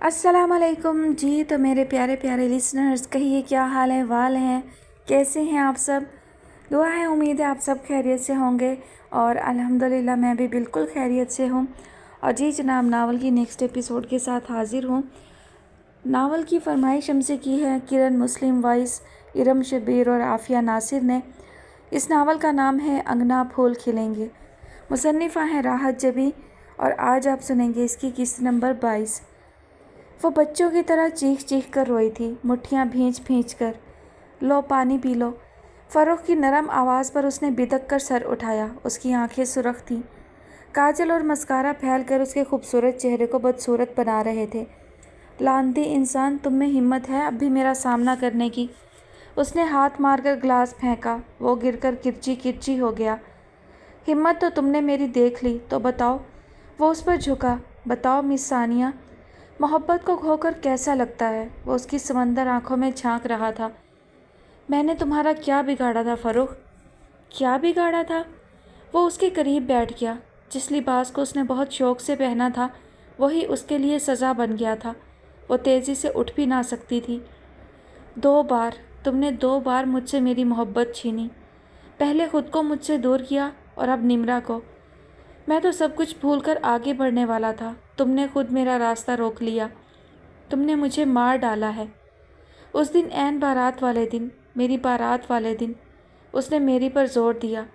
अस्सलाम वालेकुम जी। तो मेरे प्यारे प्यारे लिसनर्स, कहिए क्या हाल है वाल हैं, कैसे हैं आप सब। दुआ है, उम्मीद है आप सब खैरियत से होंगे और अल्हम्दुलिल्लाह मैं भी बिल्कुल खैरियत से हूँ। और जी जनाब, नावल की नेक्स्ट एपिसोड के साथ हाज़िर हूँ। नावल की फरमाइश हमसे की है किरण मुस्लिम वाइस, इरम शबीर और आफिया नासिर ने। इस नावल का नाम है अंगना फूल खिलेंगे। मुसन्निफ़ा है राहत जबी और आज आप सुनेंगे इसकी किस्त नंबर 22। वो बच्चों की तरह चीख चीख कर रोई थी, मुट्ठियाँ भींच भींच कर। लो पानी पी लो। फ़रोख की नरम आवाज़ पर उसने बिदक कर सर उठाया। उसकी आंखें सुरख थीं। काजल और मस्कारा फैलकर उसके खूबसूरत चेहरे को बदसूरत बना रहे थे। लानती इंसान, तुम में हिम्मत है अब भी मेरा सामना करने की। उसने हाथ मारकर ग्लास फेंका। वो गिरकर किरची किरची हो गया। हिम्मत तो तुमने मेरी देख ली तो बताओ। वो उस पर झुका। बताओ मिस सानिया, मोहब्बत को खोकर कैसा लगता है। वो उसकी समंदर आंखों में झांक रहा था। मैंने तुम्हारा क्या बिगाड़ा था फ़रोख? क्या बिगाड़ा था? वो उसके करीब बैठ गया। जिस लिबास को उसने बहुत शौक़ से पहना था वही उसके लिए सज़ा बन गया था। वो तेज़ी से उठ भी ना सकती थी। 2 बार तुमने 2 बार मुझसे मेरी मोहब्बत छीनी। पहले खुद को मुझसे दूर किया और अब निम्रा को। मैं तो सब कुछ भूलकर आगे बढ़ने वाला था। तुमने खुद मेरा रास्ता रोक लिया। तुमने मुझे मार डाला है। उस दिन ऐन बारात वाले दिन, मेरी बारात वाले दिन, उसने मेरी पर जोर दिया।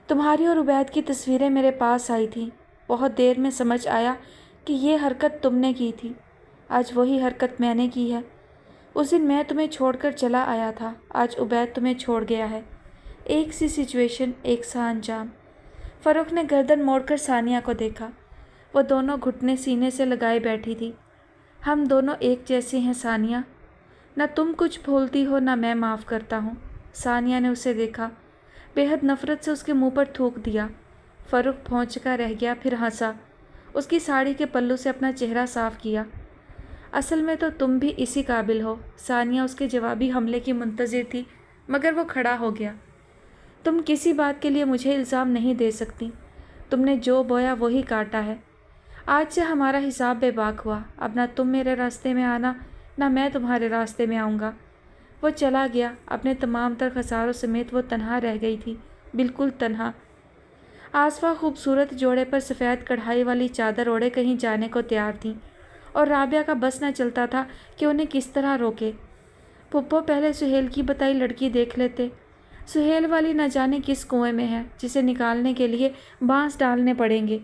तुम्हारी और उबैद की तस्वीरें मेरे पास आई थीं। बहुत देर में समझ आया कि ये हरकत तुमने की थी। आज वही हरकत मैंने की है। उस दिन मैं तुम्हें छोड़कर चला आया था, आज उबैद तुम्हें छोड़ गया है। एक सी सिचुएशन, एक सा अंजाम। फ़रोख ने गर्दन मोड़कर सानिया को देखा। वो दोनों घुटने सीने से लगाए बैठी थी। हम दोनों एक जैसी हैं सानिया। न तुम कुछ भूलती हो न मैं माफ़ करता हूँ। सानिया ने उसे देखा। बेहद नफ़रत से उसके मुंह पर थूक दिया। फ़रोख भौंचका रह गया, फिर हंसा। उसकी साड़ी के पल्लू से अपना चेहरा साफ़ किया। असल में तो तुम भी इसी काबिल हो। सानिया उसके जवाबी हमले की मुंतज़िर थी, मगर वो खड़ा हो गया। तुम किसी बात के लिए मुझे इल्ज़ाम नहीं दे सकती। तुमने जो बोया वही काटा है। आज से हमारा हिसाब बेबाक हुआ। अब ना तुम मेरे रास्ते में आना, ना मैं तुम्हारे रास्ते में आऊँगा। वो चला गया। अपने तमाम तर खसारों समेत वो तन्हा रह गई थी, बिल्कुल तन्हा। आसफा खूबसूरत जोड़े पर सफ़ेद कढ़ाई वाली चादर ओढ़े कहीं जाने को तैयार थी और राबिया का बस न चलता था कि उन्हें किस तरह रोके। पुप्पो पहले सुहेल की बताई लड़की देख लेते। सुहेल वाली न जाने किस कुएं में है, जिसे निकालने के लिए बांस डालने पड़ेंगे।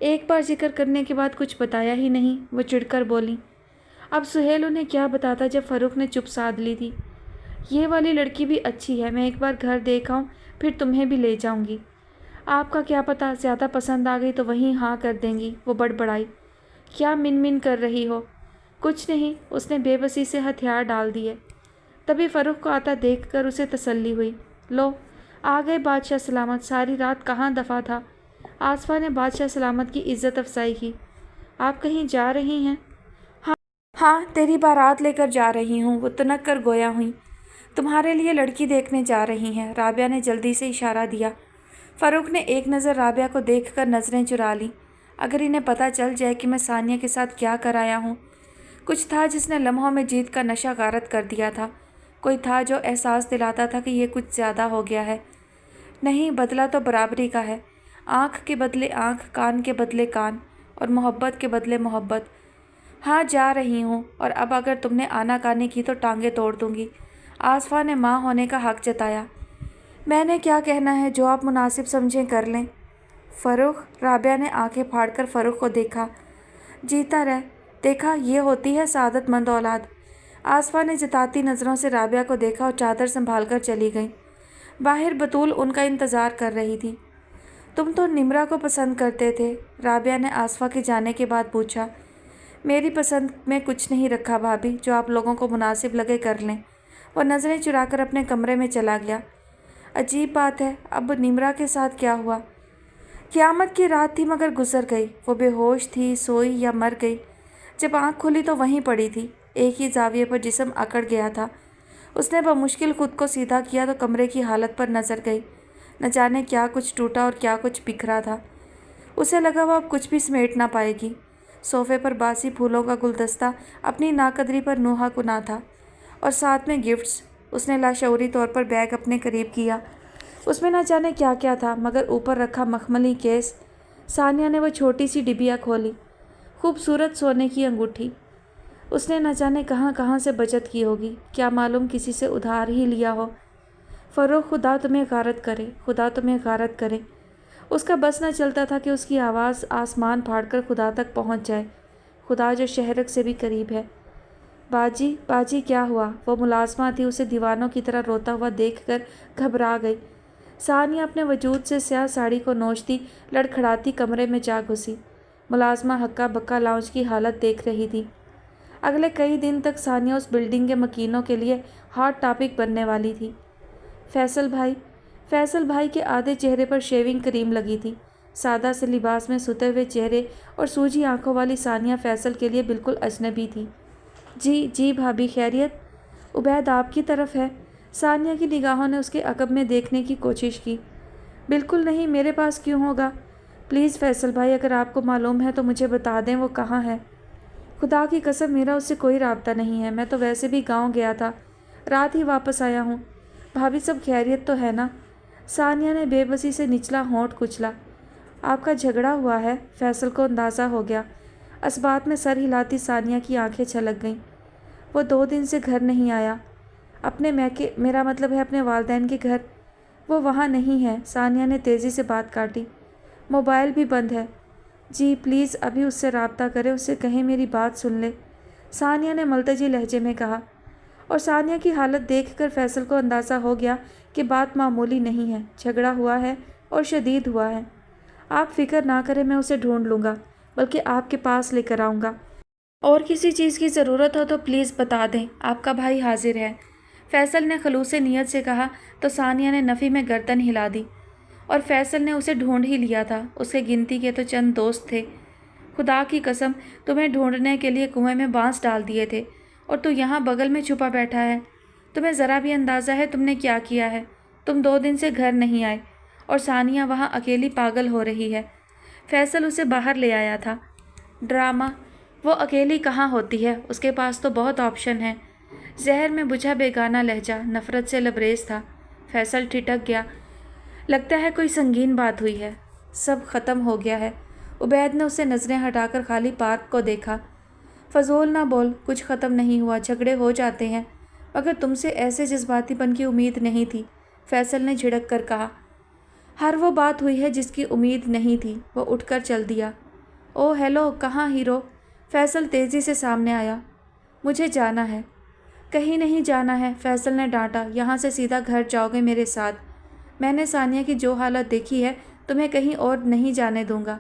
एक बार जिक्र करने के बाद कुछ बताया ही नहीं। वो चिढ़कर बोली। अब सुहेल उन्हें क्या बताता जब फ़रोख ने चुप साध ली थी। ये वाली लड़की भी अच्छी है, मैं एक बार घर देख आऊँ, फिर तुम्हें भी ले जाऊँगी। आपका क्या पता, ज़्यादा पसंद आ गई तो वहीं हाँ कर देंगी। वो बड़बड़ाई। क्या मिन मिन कर रही हो? कुछ नहीं, उसने बेबसी से हथियार डाल दिए। तभी फ़रोख को आता देखकर उसे तसल्ली हुई। लो आ गए बादशाह सलामत। सारी रात कहाँ दफ़ा था। आसफा ने बादशाह सलामत की इज़्ज़त अफजाई की। आप कहीं जा रही हैं? हाँ, तेरी बारात लेकर जा रही हूँ। वो तनक कर गोया हुई। तुम्हारे लिए लड़की देखने जा रही हैं। राबिया ने जल्दी से इशारा दिया। फ़रोख ने एक नज़र राबिया को देखकर नज़रें चुरा लीं। अगर इन्हें पता चल जाए कि मैं सानिया के साथ क्या कर आया हूँ। कुछ था जिसने लम्हों में जीत का नशा गारत कर दिया था। कोई था जो एहसास दिलाता था कि ये कुछ ज़्यादा हो गया है। नहीं, बदला तो बराबरी का है। आँख के बदले आँख, कान के बदले कान और मोहब्बत के बदले मोहब्बत। हाँ, जा रही हूँ और अब अगर तुमने आनाकानी की तो टांगे तोड़ दूँगी। आसफा ने माँ होने का हक जताया। मैंने क्या कहना है, जो आप मुनासिब समझें कर लें। फ़रोख, राबिया ने आंखें फाड़कर फ़रोख को देखा। जीता रह, देखा ये होती है सआदतमंद औलाद। आसफा ने जताती नज़रों से राबिया को देखा और चादर संभाल कर चली गई। बाहर बतूल उनका इंतज़ार कर रही थी। तुम तो निम्रा को पसंद करते थे, राबिया ने आसफा के जाने के बाद पूछा। मेरी पसंद में कुछ नहीं रखा भाभी, जो आप लोगों को मुनासिब लगे कर लें। वह नज़रें चुराकर अपने कमरे में चला गया। अजीब बात है, अब निम्रा के साथ क्या हुआ? क़यामत की रात थी मगर गुजर गई। वो बेहोश थी, सोई या मर गई। जब आँख खुली तो वहीं पड़ी थी। एक ही जाविये पर जिस्म अकड़ गया था। उसने बमुश्किल खुद को सीधा किया तो कमरे की हालत पर नज़र गई। न जाने क्या कुछ टूटा और क्या कुछ बिखरा था। उसे लगा वो अब कुछ भी समेट ना पाएगी। सोफे पर बासी फूलों का गुलदस्ता अपनी नाकदरी पर नुहा कुना था और साथ में गिफ्ट्स। उसने लाशऊरी तौर पर बैग अपने करीब किया। उसमें न जाने क्या क्या था, मगर ऊपर रखा मखमली केस। सानिया ने वो छोटी सी डिबिया खोली। खूबसूरत सोने की अंगूठी। उसने न जाने कहाँ कहाँ से बचत की होगी, क्या मालूम किसी से उधार ही लिया हो। फ़रोख, खुदा तुम्हें गारत करे, खुदा तुम्हें गारत करे। उसका बस न चलता था कि उसकी आवाज़ आसमान फाड़कर खुदा तक पहुंच जाए, खुदा जो शहरक से भी करीब है। बाजी, बाजी क्या हुआ? वो मुलाजमा थी, उसे दीवानों की तरह रोता हुआ देखकर घबरा गई। सानिया अपने वजूद से स्याह साड़ी को नोचती लड़खड़ाती कमरे में जा घुसी। मुलाजमा हक्का बक्का लाउंज की हालत देख रही थी। अगले कई दिन तक सानिया उस बिल्डिंग के मकीनों के लिए हॉट टॉपिक बनने वाली थी। फैसल भाई के आधे चेहरे पर शेविंग क्रीम लगी थी। सादा से लिबास में सुते हुए चेहरे और सूजी आंखों वाली सानिया फैसल के लिए बिल्कुल अजनबी थी। जी जी भाभी, खैरियत? उबैद आपकी तरफ है। सानिया की निगाहों ने उसके अकब में देखने की कोशिश की। बिल्कुल नहीं, मेरे पास क्यों होगा? प्लीज़ फैसल भाई, अगर आपको मालूम है तो मुझे बता दें वो कहाँ है। खुदा की कसम, मेरा उससे कोई राब्ता नहीं है। मैं तो वैसे भी गांव गया था, रात ही वापस आया हूँ। भाभी, सब खैरियत तो है ना? सानिया ने बेबसी से निचला होंठ कुचला। आपका झगड़ा हुआ है? फैसल को अंदाज़ा हो गया। असबात में सर हिलाती सानिया की आंखें छलक गईं। वो 2 दिन से घर नहीं आया। अपने मेरा मतलब है अपने वालिदैन के घर। वो वहाँ नहीं है। सानिया ने तेज़ी से बात काटी। मोबाइल भी बंद है। जी प्लीज़ अभी उससे राब्ता करें, उससे कहें मेरी बात सुन ले, सानिया ने मलतजी लहजे में कहा। और सानिया की हालत देखकर फैसल को अंदाज़ा हो गया कि बात मामूली नहीं है, झगड़ा हुआ है और शदीद हुआ है। आप फ़िक्र ना करें, मैं उसे ढूंढ लूँगा, बल्कि आपके पास लेकर आऊँगा। और किसी चीज़ की ज़रूरत हो तो प्लीज़ बता दें, आपका भाई हाजिर है। फैसल ने खलूस नीयत से कहा तो सानिया ने नफ़ी में गर्दन हिला दी। और फैसल ने उसे ढूंढ ही लिया था। उसके गिनती के तो चंद दोस्त थे। खुदा की कसम, तुम्हें ढूंढने के लिए कुएं में बांस डाल दिए थे और तू यहाँ बगल में छुपा बैठा है। तुम्हें ज़रा भी अंदाज़ा है तुमने क्या किया है? तुम 2 दिन से घर नहीं आए और सानिया वहाँ अकेली पागल हो रही है। फैसल उसे बाहर ले आया था। ड्रामा। वो अकेली कहाँ होती है, उसके पास तो बहुत ऑप्शन है। जहर में बुझा बेगाना लहजा नफ़रत से लबरेज था। फैसल ठिठक गया। लगता है कोई संगीन बात हुई है। सब ख़त्म हो गया है। उबैद ने उसे नज़रें हटाकर खाली पार्क को देखा। फजूल ना बोल, कुछ ख़त्म नहीं हुआ, झगड़े हो जाते हैं, मगर तुमसे ऐसे जज्बातीपन की उम्मीद नहीं थी, फैसल ने झिड़क कर कहा। हर वो बात हुई है जिसकी उम्मीद नहीं थी। वो उठकर चल दिया। ओ हेलो, कहाँ हीरो? फैसल तेज़ी से सामने आया। मुझे जाना है। कहीं नहीं जाना है, फैसल ने डांटा। यहाँ से सीधा घर जाओगे मेरे साथ। मैंने सानिया की जो हालत देखी है, तुम्हें कहीं और नहीं जाने दूंगा।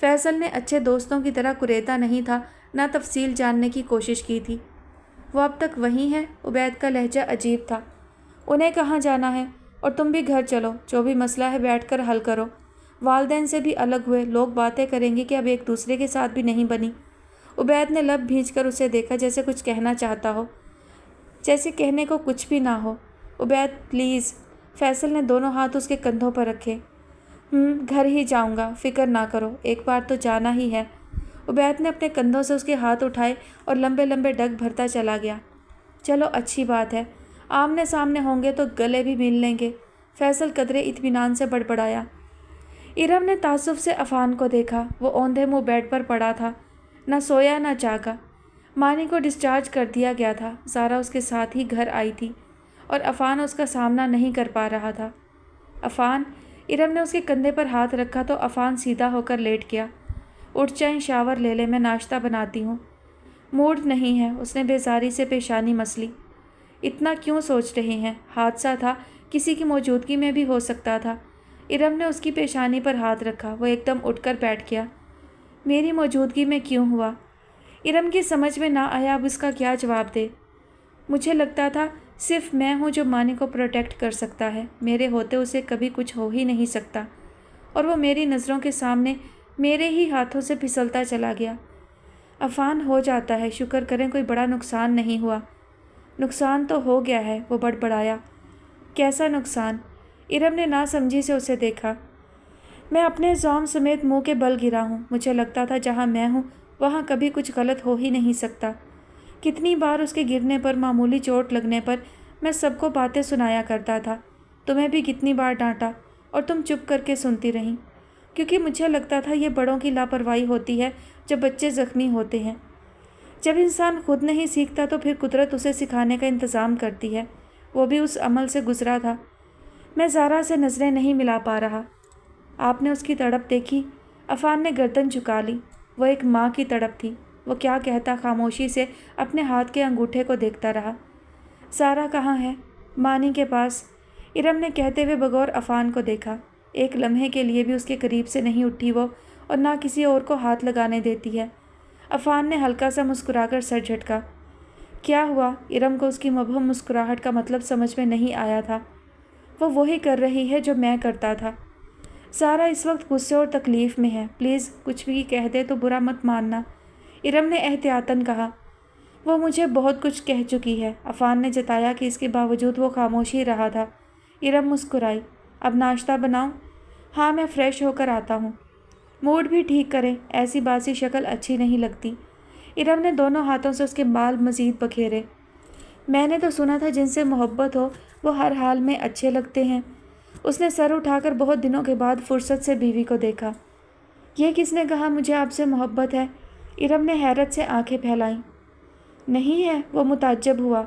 फैसल ने अच्छे दोस्तों की तरह कुरेदा नहीं था, ना तफसील जानने की कोशिश की थी। वो अब तक वहीं है? उबैद का लहजा अजीब था। उन्हें कहाँ जाना है? और तुम भी घर चलो, जो भी मसला है बैठकर हल करो। वालिदैन से भी अलग हुए, लोग बातें करेंगे कि अब एक दूसरे के साथ भी नहीं बनी। उबैद ने लब भींचकर उसे देखा, जैसे कुछ कहना चाहता हो, जैसे कहने को कुछ भी ना हो। उबैद प्लीज़। फैसल ने दोनों हाथ उसके कंधों पर रखे। घर ही जाऊंगा, फ़िक्र ना करो, एक बार तो जाना ही है। उबैद ने अपने कंधों से उसके हाथ उठाए और लंबे लंबे डग भरता चला गया। चलो अच्छी बात है, आमने सामने होंगे तो गले भी मिल लेंगे, फैसल कदरे इत्मीनान से बड़बड़ाया। इरम ने तासुफ से अफ़ान को देखा। वो औंधे मुँह बेड पर पड़ा था, न सोया न जागा। मानी को डिस्चार्ज कर दिया गया था। ज़ारा उसके साथ ही घर आई थी और अफ़ान उसका सामना नहीं कर पा रहा था। अफ़ान। इरम ने उसके कंधे पर हाथ रखा तो अफ़ान सीधा होकर लेट गया। उठ जाएं, शावर ले ले, मैं नाश्ता बनाती हूँ। मूड नहीं है, उसने बेजारी से पेशानी मसली। इतना क्यों सोच रहे हैं? हादसा था, किसी की मौजूदगी में भी हो सकता था। इरम ने उसकी पेशानी पर हाथ रखा। वो एकदम उठकर बैठ गया। मेरी मौजूदगी में क्यों हुआ? इरम की समझ में ना आया अब उसका क्या जवाब दे। मुझे लगता था सिर्फ मैं हूँ जो मानी को प्रोटेक्ट कर सकता है। मेरे होते उसे कभी कुछ हो ही नहीं सकता, और वो मेरी नज़रों के सामने मेरे ही हाथों से फिसलता चला गया। अफ़ान, हो जाता है, शुक्र करें कोई बड़ा नुकसान नहीं हुआ। नुकसान तो हो गया है, वो बड़बड़ाया। कैसा नुकसान? इरम ने नासमझी से उसे देखा। मैं अपने ज़ौम समेत मुंह के बल गिरा हूँ। मुझे लगता था जहाँ मैं हूँ वहाँ कभी कुछ गलत हो ही नहीं सकता। कितनी बार उसके गिरने पर, मामूली चोट लगने पर मैं सबको बातें सुनाया करता था। तुम्हें भी कितनी बार डांटा और तुम चुप करके सुनती रहीं, क्योंकि मुझे लगता था ये बड़ों की लापरवाही होती है जब बच्चे ज़ख्मी होते हैं। जब इंसान खुद नहीं सीखता तो फिर कुदरत उसे सिखाने का इंतज़ाम करती है। वो भी उस अमल से गुजरा था। मैं ज़ारा से नज़रें नहीं मिला पा रहा। आपने उसकी तड़प देखी? अफान ने गर्दन झुका ली। वो एक माँ की तड़प थी। वो क्या कहता, खामोशी से अपने हाथ के अंगूठे को देखता रहा। ज़ारा कहाँ है? मानी के पास, इरम ने कहते हुए बगौर अफान को देखा। एक लम्हे के लिए भी उसके करीब से नहीं उठी वो, और ना किसी और को हाथ लगाने देती है। अफान ने हल्का सा मुस्कुराकर सर झटका। क्या हुआ? इरम को उसकी मबहम मुस्कुराहट का मतलब समझ में नहीं आया था। वो वही कर रही है जो मैं करता था। ज़ारा इस वक्त गुस्से और तकलीफ़ में है। प्लीज़ कुछ भी कह दे तो बुरा मत मानना, इरम ने एहतियातन कहा। वो मुझे बहुत कुछ कह चुकी है। अफान ने जताया कि इसके बावजूद वो खामोश ही रहा था। इरम मुस्कुराई। अब नाश्ता बनाऊं? हाँ, मैं फ़्रेश होकर आता हूँ। मूड भी ठीक करें, ऐसी बासी शक्ल अच्छी नहीं लगती। इरम ने दोनों हाथों से उसके बाल मज़ीद बखेरे। मैंने तो सुना था जिनसे मोहब्बत हो वो हर हाल में अच्छे लगते हैं। उसने सर उठाकर बहुत दिनों के बाद फुर्सत से बीवी को देखा। ये किसने कहा मुझे आपसे मोहब्बत है? इरम ने हैरत से आंखें फैलाईं। नहीं है, वो मुताज्जब हुआ।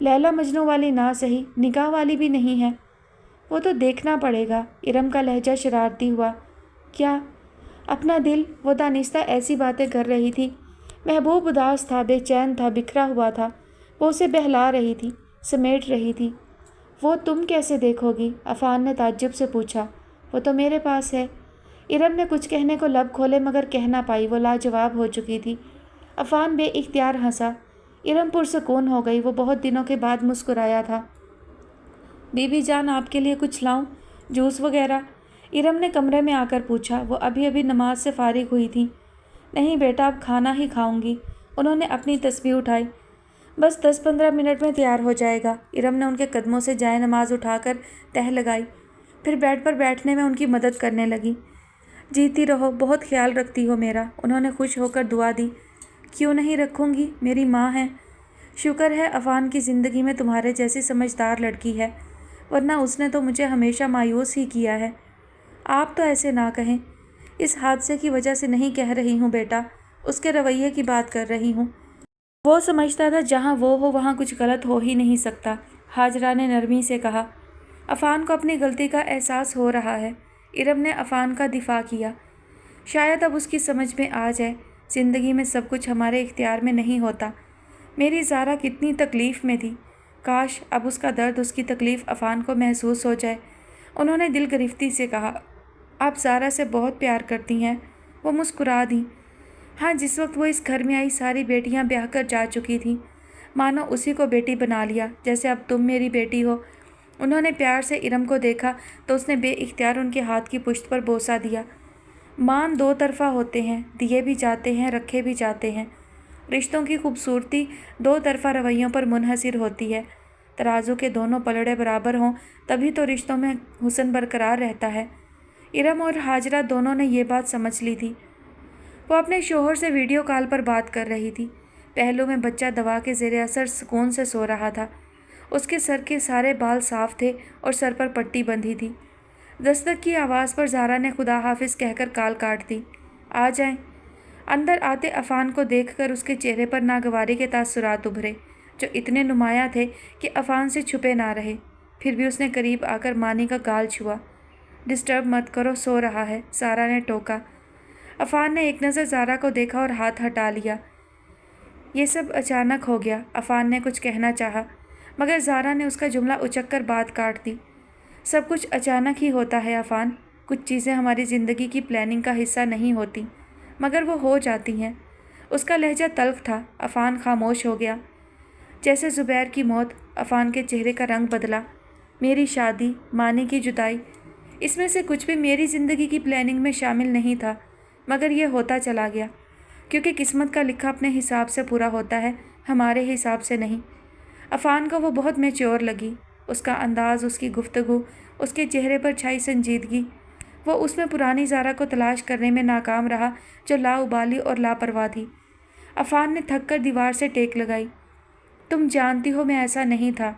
लैला मजनू वाली ना सही, निकाह वाली भी नहीं है। वो तो देखना पड़ेगा। इरम का लहजा शरारती हुआ। क्या? अपना दिल? वो दानिस्ता ऐसी बातें कर रही थी। महबूब उदास था, बेचैन था, बिखरा हुआ था। वो उसे बहला रही थी, समेट रही थी। वो तुम कैसे देखोगी? अफान ने ताज्जुब से पूछा। वो तो मेरे पास है। इरम ने कुछ कहने को लब खोले मगर कह ना पाई। वो लाजवाब हो चुकी थी। अफान बेइख्तियार हंसा। इरम पुरसकून हो गई। वो बहुत दिनों के बाद मुस्कुराया था। बीबी जान, आपके लिए कुछ लाऊं? जूस वगैरह? इरम ने कमरे में आकर पूछा। वो अभी अभी नमाज से फारिग हुई थी। नहीं बेटा, अब खाना ही खाऊंगी। उन्होंने अपनी तस्बीह उठाई। बस 10-15 मिनट में तैयार हो जाएगा। इरम ने उनके कदमों से जाए नमाज उठाकर तह लगाई, फिर बेड पर बैठने में उनकी मदद करने लगी। जीती रहो, बहुत ख्याल रखती हो मेरा। उन्होंने खुश होकर दुआ दी। क्यों नहीं रखूँगी, मेरी माँ है। शुक्र है अफान की ज़िंदगी में तुम्हारे जैसी समझदार लड़की है, वरना उसने तो मुझे हमेशा मायूस ही किया है। आप तो ऐसे ना कहें। इस हादसे की वजह से नहीं कह रही हूँ बेटा, उसके रवैये की बात कर रही हूँ। वो समझता था जहाँ वो हो वहाँ कुछ गलत हो ही नहीं सकता। हाजरा ने नरमी से कहा। अफान को अपनी गलती का एहसास हो रहा है। इरम ने अफान का दिफा किया। शायद अब उसकी समझ में आ जाए, ज़िंदगी में सब कुछ हमारे इख्तियार में नहीं होता। मेरी ज़ारा कितनी तकलीफ़ में थी। काश अब उसका दर्द, उसकी तकलीफ़ अफान को महसूस हो जाए। उन्होंने दिल गिरफ्ती से कहा। आप ज़ारा से बहुत प्यार करती हैं। वो मुस्कुरा दी। हाँ, जिस वक्त वो इस घर में आई सारी बेटियां ब्याह कर जा चुकी थीं। मानो उसी को बेटी बना लिया, जैसे अब तुम मेरी बेटी हो। उन्होंने प्यार से इरम को देखा तो उसने बेइख्तियार उनके हाथ की पुश्त पर बोसा दिया। मान दो तरफ़ा होते हैं, दिए भी जाते हैं, रखे भी जाते हैं। रिश्तों की खूबसूरती दो तरफ़ा रवैयों पर मुनहसिर होती है। तराजू के दोनों पलड़े बराबर हों तभी तो रिश्तों में हुस्न बरकरार रहता है। इरम और हाजरा दोनों ने ये बात समझ ली थी। वो अपने शोहर से वीडियो कॉल पर बात कर रही थी। पहलू में बच्चा दवा के ज़ेरे असर सुकून से सो रहा था। उसके सर के सारे बाल साफ थे और सर पर पट्टी बंधी थी। दस्तक की आवाज़ पर ज़ारा ने खुदा हाफिज़ कहकर कॉल काट दी। आ जाएं। अंदर आते अफान को देखकर उसके चेहरे पर नागवारी के तासुरात उभरे, जो इतने नुमायाँ थे कि अफान से छुपे ना रहे। फिर भी उसने करीब आकर मानी का गाल छुआ। डिस्टर्ब मत करो, सो रहा है, ज़ारा ने टोका। अफान ने एक नज़र ज़ारा को देखा और हाथ हटा लिया। ये सब अचानक हो गया। अफान ने कुछ कहना चाहा, मगर ज़ारा ने उसका जुमला उचक कर बात काट दी। सब कुछ अचानक ही होता है अफान। कुछ चीज़ें हमारी ज़िंदगी की प्लानिंग का हिस्सा नहीं होती, मगर वो हो जाती हैं। उसका लहजा तल्ख था। अफान खामोश हो गया। जैसे ज़ुबैर की मौत, अफान के चेहरे का रंग बदला। मेरी शादी, मानी की जुदाई, इसमें से कुछ भी मेरी ज़िंदगी की प्लानिंग में शामिल नहीं था, मगर यह होता चला गया, क्योंकि किस्मत का लिखा अपने हिसाब से पूरा होता है, हमारे हिसाब से नहीं। अफान को वो बहुत मैच्योर लगी। उसका अंदाज़, उसकी गुफ्तगू, उसके चेहरे पर छाई संजीदगी। وہ اس میں پرانی زارا کو تلاش کرنے میں ناکام رہا جو لاؤبالی اور لاپرواہ تھی۔ عفان نے تھک کر دیوار سے ٹیک لگائی۔ تم جانتی ہو میں ایسا نہیں تھا۔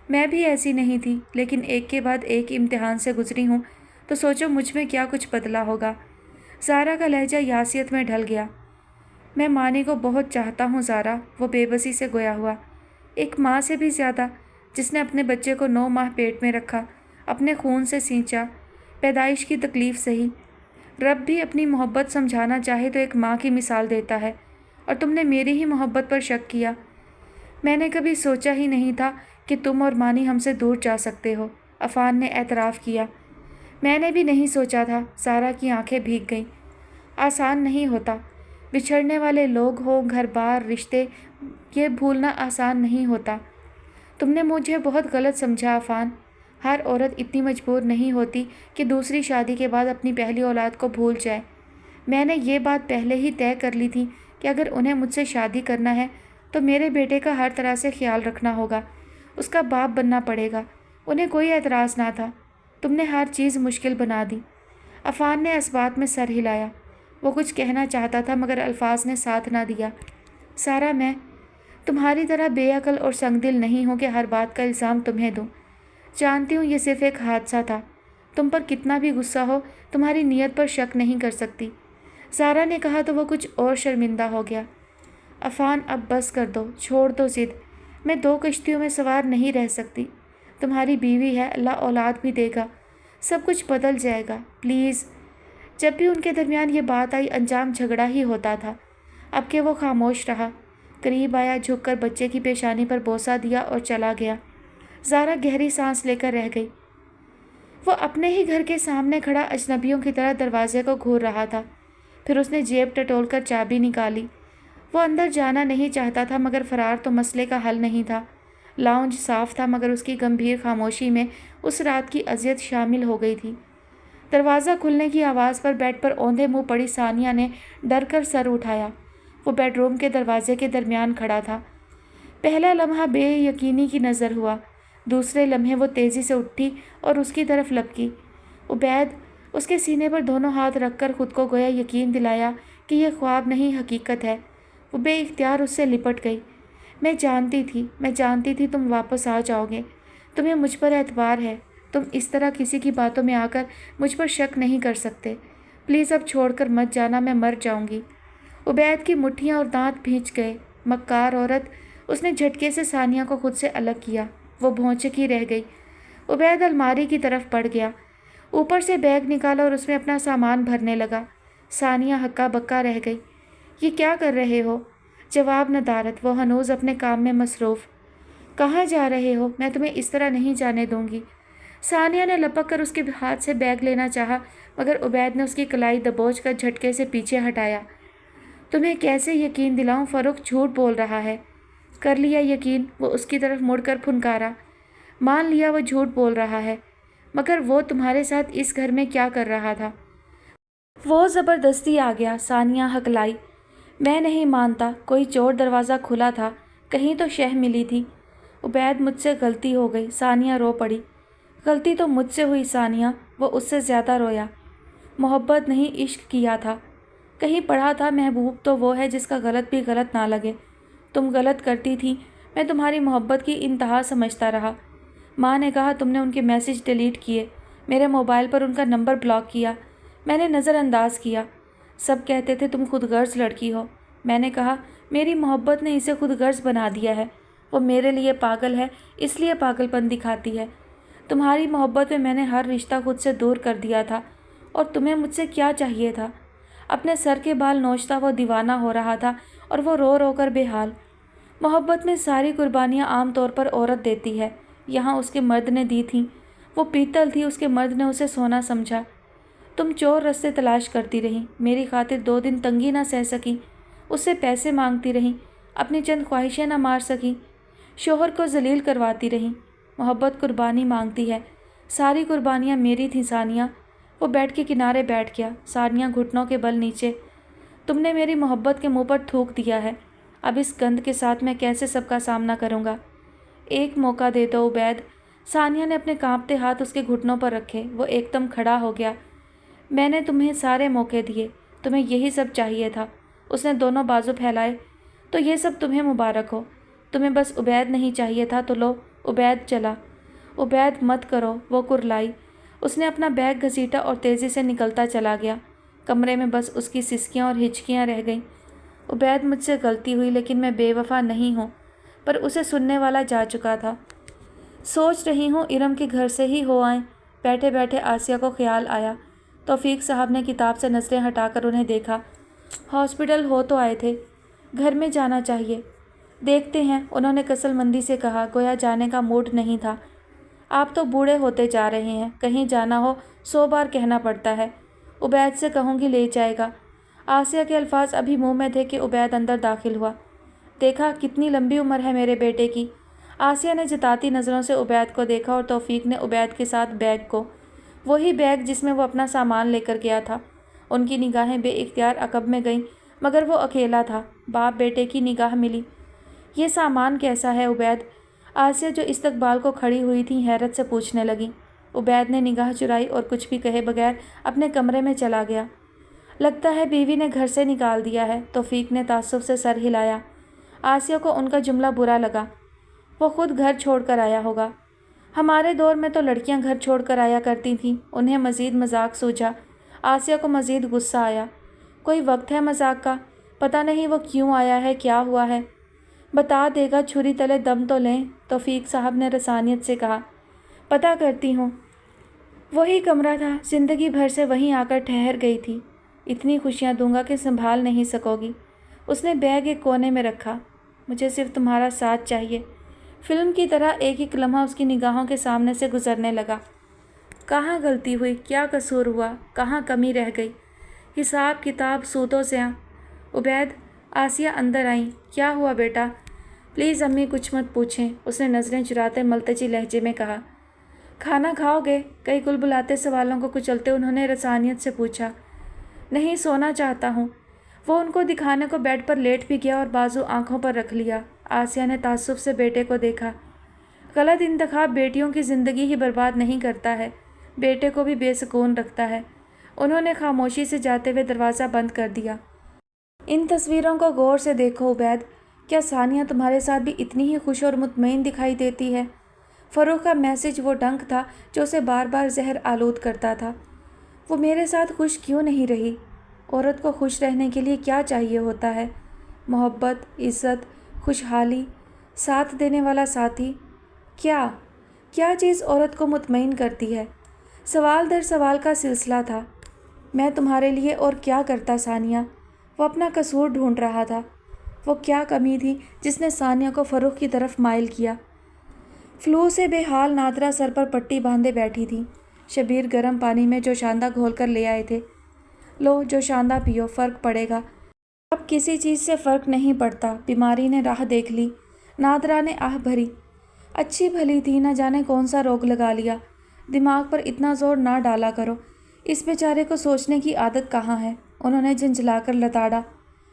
میں بھی ایسی نہیں تھی، لیکن ایک کے بعد ایک امتحان سے گزری ہوں تو سوچو مجھ میں کیا کچھ بدلا ہوگا۔ زارا کا لہجہ یاسیت میں ڈھل گیا۔ میں مانی کو بہت چاہتا ہوں زارا، وہ بے بسی سے گویا ہوا۔ ایک ماں سے بھی زیادہ، جس نے اپنے بچے کو 9 ماہ پیٹ میں رکھا، اپنے خون سے سینچا، پیدائش کی تکلیف سہی۔ رب بھی اپنی محبت سمجھانا چاہے تو ایک ماں کی مثال دیتا ہے، اور تم نے میری ہی محبت پر شک کیا۔ میں نے کبھی سوچا ہی نہیں تھا کہ تم اور مانی ہم سے دور جا سکتے ہو، عفان نے اعتراف کیا۔ میں نے بھی نہیں سوچا تھا، زارا کی آنکھیں بھیگ گئیں۔ آسان نہیں ہوتا، بچھڑنے والے لوگ ہوں، گھر بار، رشتے، یہ بھولنا آسان نہیں ہوتا۔ تم نے مجھے بہت غلط سمجھا عفان۔ ہر عورت اتنی مجبور نہیں ہوتی کہ دوسری شادی کے بعد اپنی پہلی اولاد کو بھول جائے۔ میں نے یہ بات پہلے ہی طے کر لی تھی کہ اگر انہیں مجھ سے شادی کرنا ہے تو میرے بیٹے کا ہر طرح سے خیال رکھنا ہوگا، اس کا باپ بننا پڑے گا۔ انہیں کوئی اعتراض نہ تھا۔ تم نے ہر چیز مشکل بنا دی۔ عفان نے اس بات میں سر ہلایا۔ وہ کچھ کہنا چاہتا تھا مگر الفاظ نے ساتھ نہ دیا۔ سارا، میں تمہاری طرح بے عقل اور سنگ دل نہیں ہوں کہ ہر بات کا الزام تمہیں دوں۔ جانتی ہوں یہ صرف ایک حادثہ تھا۔ تم پر کتنا بھی غصہ ہو، تمہاری نیت پر شک نہیں کر سکتی۔ زارا نے کہا تو وہ کچھ اور شرمندہ ہو گیا۔ عفان، اب بس کر دو، چھوڑ دو ضد۔ میں 2 کشتیوں میں سوار نہیں رہ سکتی۔ تمہاری بیوی ہے، اللہ اولاد بھی دے گا، سب کچھ بدل جائے گا، پلیز۔ جب بھی ان کے درمیان یہ بات آئی انجام جھگڑا ہی ہوتا تھا۔ اب کہ وہ خاموش رہا، قریب آیا، جھک کر بچے کی پیشانی پر بوسہ دیا اور چلا گیا۔ زارا گہری سانس لے کر رہ گئی۔ وہ اپنے ہی گھر کے سامنے کھڑا اجنبیوں کی طرح دروازے کو گھور رہا تھا۔ پھر اس نے جیب ٹٹول کر چابی نکالی۔ وہ اندر جانا نہیں چاہتا تھا مگر فرار تو مسئلے کا حل نہیں تھا۔ لاؤنج صاف تھا مگر اس کی گمبھیر خاموشی میں اس رات کی اذیت شامل ہو گئی تھی۔ دروازہ کھلنے کی آواز پر بیڈ پر اوندھے منہ پڑی ثانیہ نے ڈر کر سر اٹھایا۔ وہ بیڈ روم کے دروازے کے درمیان کھڑا تھا۔ پہلا لمحہ بے یقینی کی نظر ہوا، دوسرے لمحے وہ تیزی سے اٹھی اور اس کی طرف لپکی۔ عبید اس کے سینے پر دونوں ہاتھ رکھ کر خود کو گویا یقین دلایا کہ یہ خواب نہیں حقیقت ہے۔ وہ بے اختیار اس سے لپٹ گئی۔ میں جانتی تھی تم واپس آ جاؤ گے۔ تمہیں مجھ پر اعتبار ہے، تم اس طرح کسی کی باتوں میں آ کر مجھ پر شک نہیں کر سکتے۔ پلیز اب چھوڑ کر مت جانا، میں مر جاؤں گی۔ عبید کی مٹھیاں اور دانت بھینچ گئے۔ مکار عورت، اس نے جھٹکے سے ثانیہ کو خود سے الگ کیا۔ وہ بھونچکی رہ گئی۔ عبید الماری کی طرف بڑھ گیا، اوپر سے بیگ نکالا اور اس میں اپنا سامان بھرنے لگا۔ ثانیہ ہکا بکا رہ گئی۔ یہ کیا کر رہے ہو؟ جواب ندارت، وہ ہنوز اپنے کام میں مصروف۔ کہاں جا رہے ہو؟ میں تمہیں اس طرح نہیں جانے دوں گی۔ ثانیہ نے لپک کر اس کے ہاتھ سے بیگ لینا چاہا مگر عبید نے اس کی کلائی دبوچ کر جھٹکے سے پیچھے ہٹایا۔ تمہیں کیسے یقین دلاؤں، فاروق جھوٹ بول رہا ہے۔ کر لیا یقین، وہ اس کی طرف مڑ کر پھنکارا۔ مان لیا وہ جھوٹ بول رہا ہے، مگر وہ تمہارے ساتھ اس گھر میں کیا کر رہا تھا؟ وہ زبردستی آ گیا، ثانیہ ہکلائی۔ میں نہیں مانتا، کوئی چور دروازہ کھلا تھا، کہیں تو شہ ملی تھی۔ عبید، مجھ سے غلطی ہو گئی۔ ثانیہ رو پڑی۔ غلطی تو مجھ سے ہوئی ثانیہ، وہ اس سے زیادہ رویا۔ محبت نہیں عشق کیا تھا، کہیں پڑھا تھا محبوب تو وہ ہے جس کا غلط بھی غلط نہ لگے۔ تم غلط کرتی تھی، میں تمہاری محبت کی انتہا سمجھتا رہا۔ ماں نے کہا تم نے ان کے میسج ڈیلیٹ کیے، میرے موبائل پر ان کا نمبر بلاک کیا، میں نے نظر انداز کیا۔ سب کہتے تھے تم خود غرض لڑکی ہو۔ میں نے کہا میری محبت نے اسے خود غرض بنا دیا ہے، وہ میرے لیے پاگل ہے، اس لیے پاگل پن دکھاتی ہے۔ تمہاری محبت میں نے ہر رشتہ خود سے دور کر دیا تھا، اور تمہیں مجھ سے کیا چاہیے تھا؟ اپنے سر کے بال نوچتا وہ دیوانہ ہو رہا تھا اور وہ رو رو کر بے حال۔ محبت میں ساری قربانیاں عام طور پر عورت دیتی ہے، یہاں اس کے مرد نے دی تھیں۔ وہ پیتل تھی، اس کے مرد نے اسے سونا سمجھا۔ تم چور رستے تلاش کرتی رہیں، میری خاطر 2 دن تنگی نہ سہ سکی، اس سے پیسے مانگتی رہیں، اپنی چند خواہشیں نہ مار سکی، شوہر کو ذلیل کرواتی رہیں۔ محبت قربانی مانگتی ہے، ساری قربانیاں میری تھیں ثانیہ۔ وہ بیڈ کے کنارے بیٹھ گیا، ثانیہ گھٹنوں کے بل نیچے۔ تم نے میری محبت کے منہ پر تھوک دیا ہے، اب اس گند کے ساتھ میں کیسے سب کا سامنا کروں گا؟ ایک موقع دے دو عبید۔ ثانیہ نے اپنے کانپتے ہاتھ اس کے گھٹنوں پر رکھے۔ وہ ایک دم کھڑا ہو گیا۔ میں نے تمہیں سارے موقع دیے، تمہیں یہی سب چاہیے تھا۔ اس نے دونوں بازو پھیلائے۔ تو یہ سب تمہیں مبارک ہو۔ تمہیں بس عبید نہیں چاہیے تھا تو لو، عبید چلا۔ عبید مت کرو، وہ کرلائی۔ اس نے اپنا بیگ گھسیٹا اور تیزی سے نکلتا چلا گیا۔ کمرے میں بس اس کی سسکیاں اور ہچکیاں رہ گئیں۔ عبید مجھ سے غلطی ہوئی لیکن میں بے وفا نہیں ہوں، پر اسے سننے والا جا چکا تھا۔ سوچ رہی ہوں ارم کے گھر سے ہی ہو آئیں۔ بیٹھے بیٹھے آسیہ کو خیال آیا۔ توفیق صاحب نے کتاب سے نظریں ہٹا کر انہیں دیکھا۔ ہاسپٹل ہو تو آئے تھے، گھر میں جانا چاہیے۔ دیکھتے ہیں، انہوں نے کسل مندی سے کہا، گویا جانے کا موڈ نہیں تھا۔ آپ تو بوڑھے ہوتے جا رہے ہیں، کہیں جانا ہو 100 بار کہنا پڑتا ہے۔ عبید سے کہوں گی لے جائے گا۔ آسیہ کے الفاظ ابھی منہ میں تھے کہ عبید اندر داخل ہوا۔ دیکھا کتنی لمبی عمر ہے میرے بیٹے کی۔ آسیہ نے جتاتی نظروں سے عبید کو دیکھا اور توفیق نے عبید کے ساتھ بیگ کو، وہی بیگ جس میں وہ اپنا سامان لے کر گیا تھا۔ ان کی نگاہیں بے اختیار عقب میں گئیں، مگر وہ اکیلا تھا۔ باپ بیٹے کی نگاہ ملی۔ یہ سامان کیسا ہے عبید؟ آسیہ جو استقبال کو کھڑی ہوئی تھی حیرت سے پوچھنے لگی۔ عبید نے نگاہ چرائی اور کچھ بھی کہے بغیر اپنے کمرے میں چلا گیا۔ لگتا ہے بیوی نے گھر سے نکال دیا ہے، توفیق نے تعصب سے سر ہلایا۔ آسیہ کو ان کا جملہ برا لگا۔ وہ خود گھر چھوڑ کر آیا ہوگا۔ ہمارے دور میں تو لڑکیاں گھر چھوڑ کر آیا کرتی تھیں۔ انہیں مزید مذاق سوجا۔ آسیہ کو مزید غصہ آیا۔ کوئی وقت ہے مذاق کا؟ پتہ نہیں وہ کیوں آیا ہے، کیا ہوا ہے؟ بتا دے گا، چھری تلے دم تو لیں، توفیق صاحب نے رسانیت سے کہا۔ پتہ کرتی ہوں۔ وہی کمرہ تھا، زندگی بھر سے وہیں آ کر ٹھہر گئی تھی۔ اتنی خوشیاں دوں گا کہ سنبھال نہیں سکو گی۔ اس نے بیگ ایک کونے میں رکھا۔ مجھے صرف تمہارا ساتھ چاہیے۔ فلم کی طرح ایک ایک لمحہ اس کی نگاہوں کے سامنے سے گزرنے لگا۔ کہاں غلطی ہوئی، کیا قصور ہوا، کہاں کمی رہ گئی؟ حساب کتاب سوتوں سے عبید، آسیہ اندر آئیں۔ کیا ہوا بیٹا؟ پلیز امی کچھ مت پوچھیں، اس نے نظریں چراتے ملتجی لہجے میں کہا۔ کھانا کھاؤ گے؟ کئی کل بلاتے سوالوں کو کچلتے انہوں نے رسانیت سے پوچھا۔ نہیں، سونا چاہتا ہوں۔ وہ ان کو دکھانے کو بیڈ پر لیٹ بھی گیا اور بازو آنکھوں پر رکھ لیا۔ آسیہ نے تعصب سے بیٹے کو دیکھا۔ غلط انتخاب بیٹیوں کی زندگی ہی برباد نہیں کرتا ہے، بیٹے کو بھی بے سکون رکھتا ہے۔ انہوں نے خاموشی سے جاتے ہوئے دروازہ بند کر دیا۔ ان تصویروں کو غور سے دیکھو عبید، کیا ثانیہ تمہارے ساتھ بھی اتنی ہی خوش اور مطمئن دکھائی دیتی ہے؟ فروغ کا میسج وہ ڈنک تھا جو اسے بار بار زہر آلود کرتا تھا۔ وہ میرے ساتھ خوش کیوں نہیں رہی؟ عورت کو خوش رہنے کے لیے کیا چاہیے ہوتا ہے؟ محبت، عزت، خوشحالی، ساتھ دینے والا ساتھی۔ کیا چیز عورت کو مطمئن کرتی ہے؟ سوال در سوال کا سلسلہ تھا۔ میں تمہارے لیے اور کیا کرتا ثانیہ؟ وہ اپنا قصور ڈھونڈ رہا تھا۔ وہ کیا کمی تھی جس نے ثانیہ کو فروغ کی طرف مائل کیا؟ فلو سے بے حال نادرہ سر پر پٹی باندھے بیٹھی تھی۔ شبیر گرم پانی میں جوشاندہ گھول کر لے آئے تھے۔ لو جوشاندہ پیو، فرق پڑے گا۔ اب کسی چیز سے فرق نہیں پڑتا، بیماری نے راہ دیکھ لی۔ نادرہ نے آہ بھری۔ اچھی بھلی تھی، نہ جانے کون سا روگ لگا لیا۔ دماغ پر اتنا زور نہ ڈالا کرو، اس بیچارے کو سوچنے کی عادت کہاں ہے؟ انہوں نے جھنجھلا کر لتاڑا۔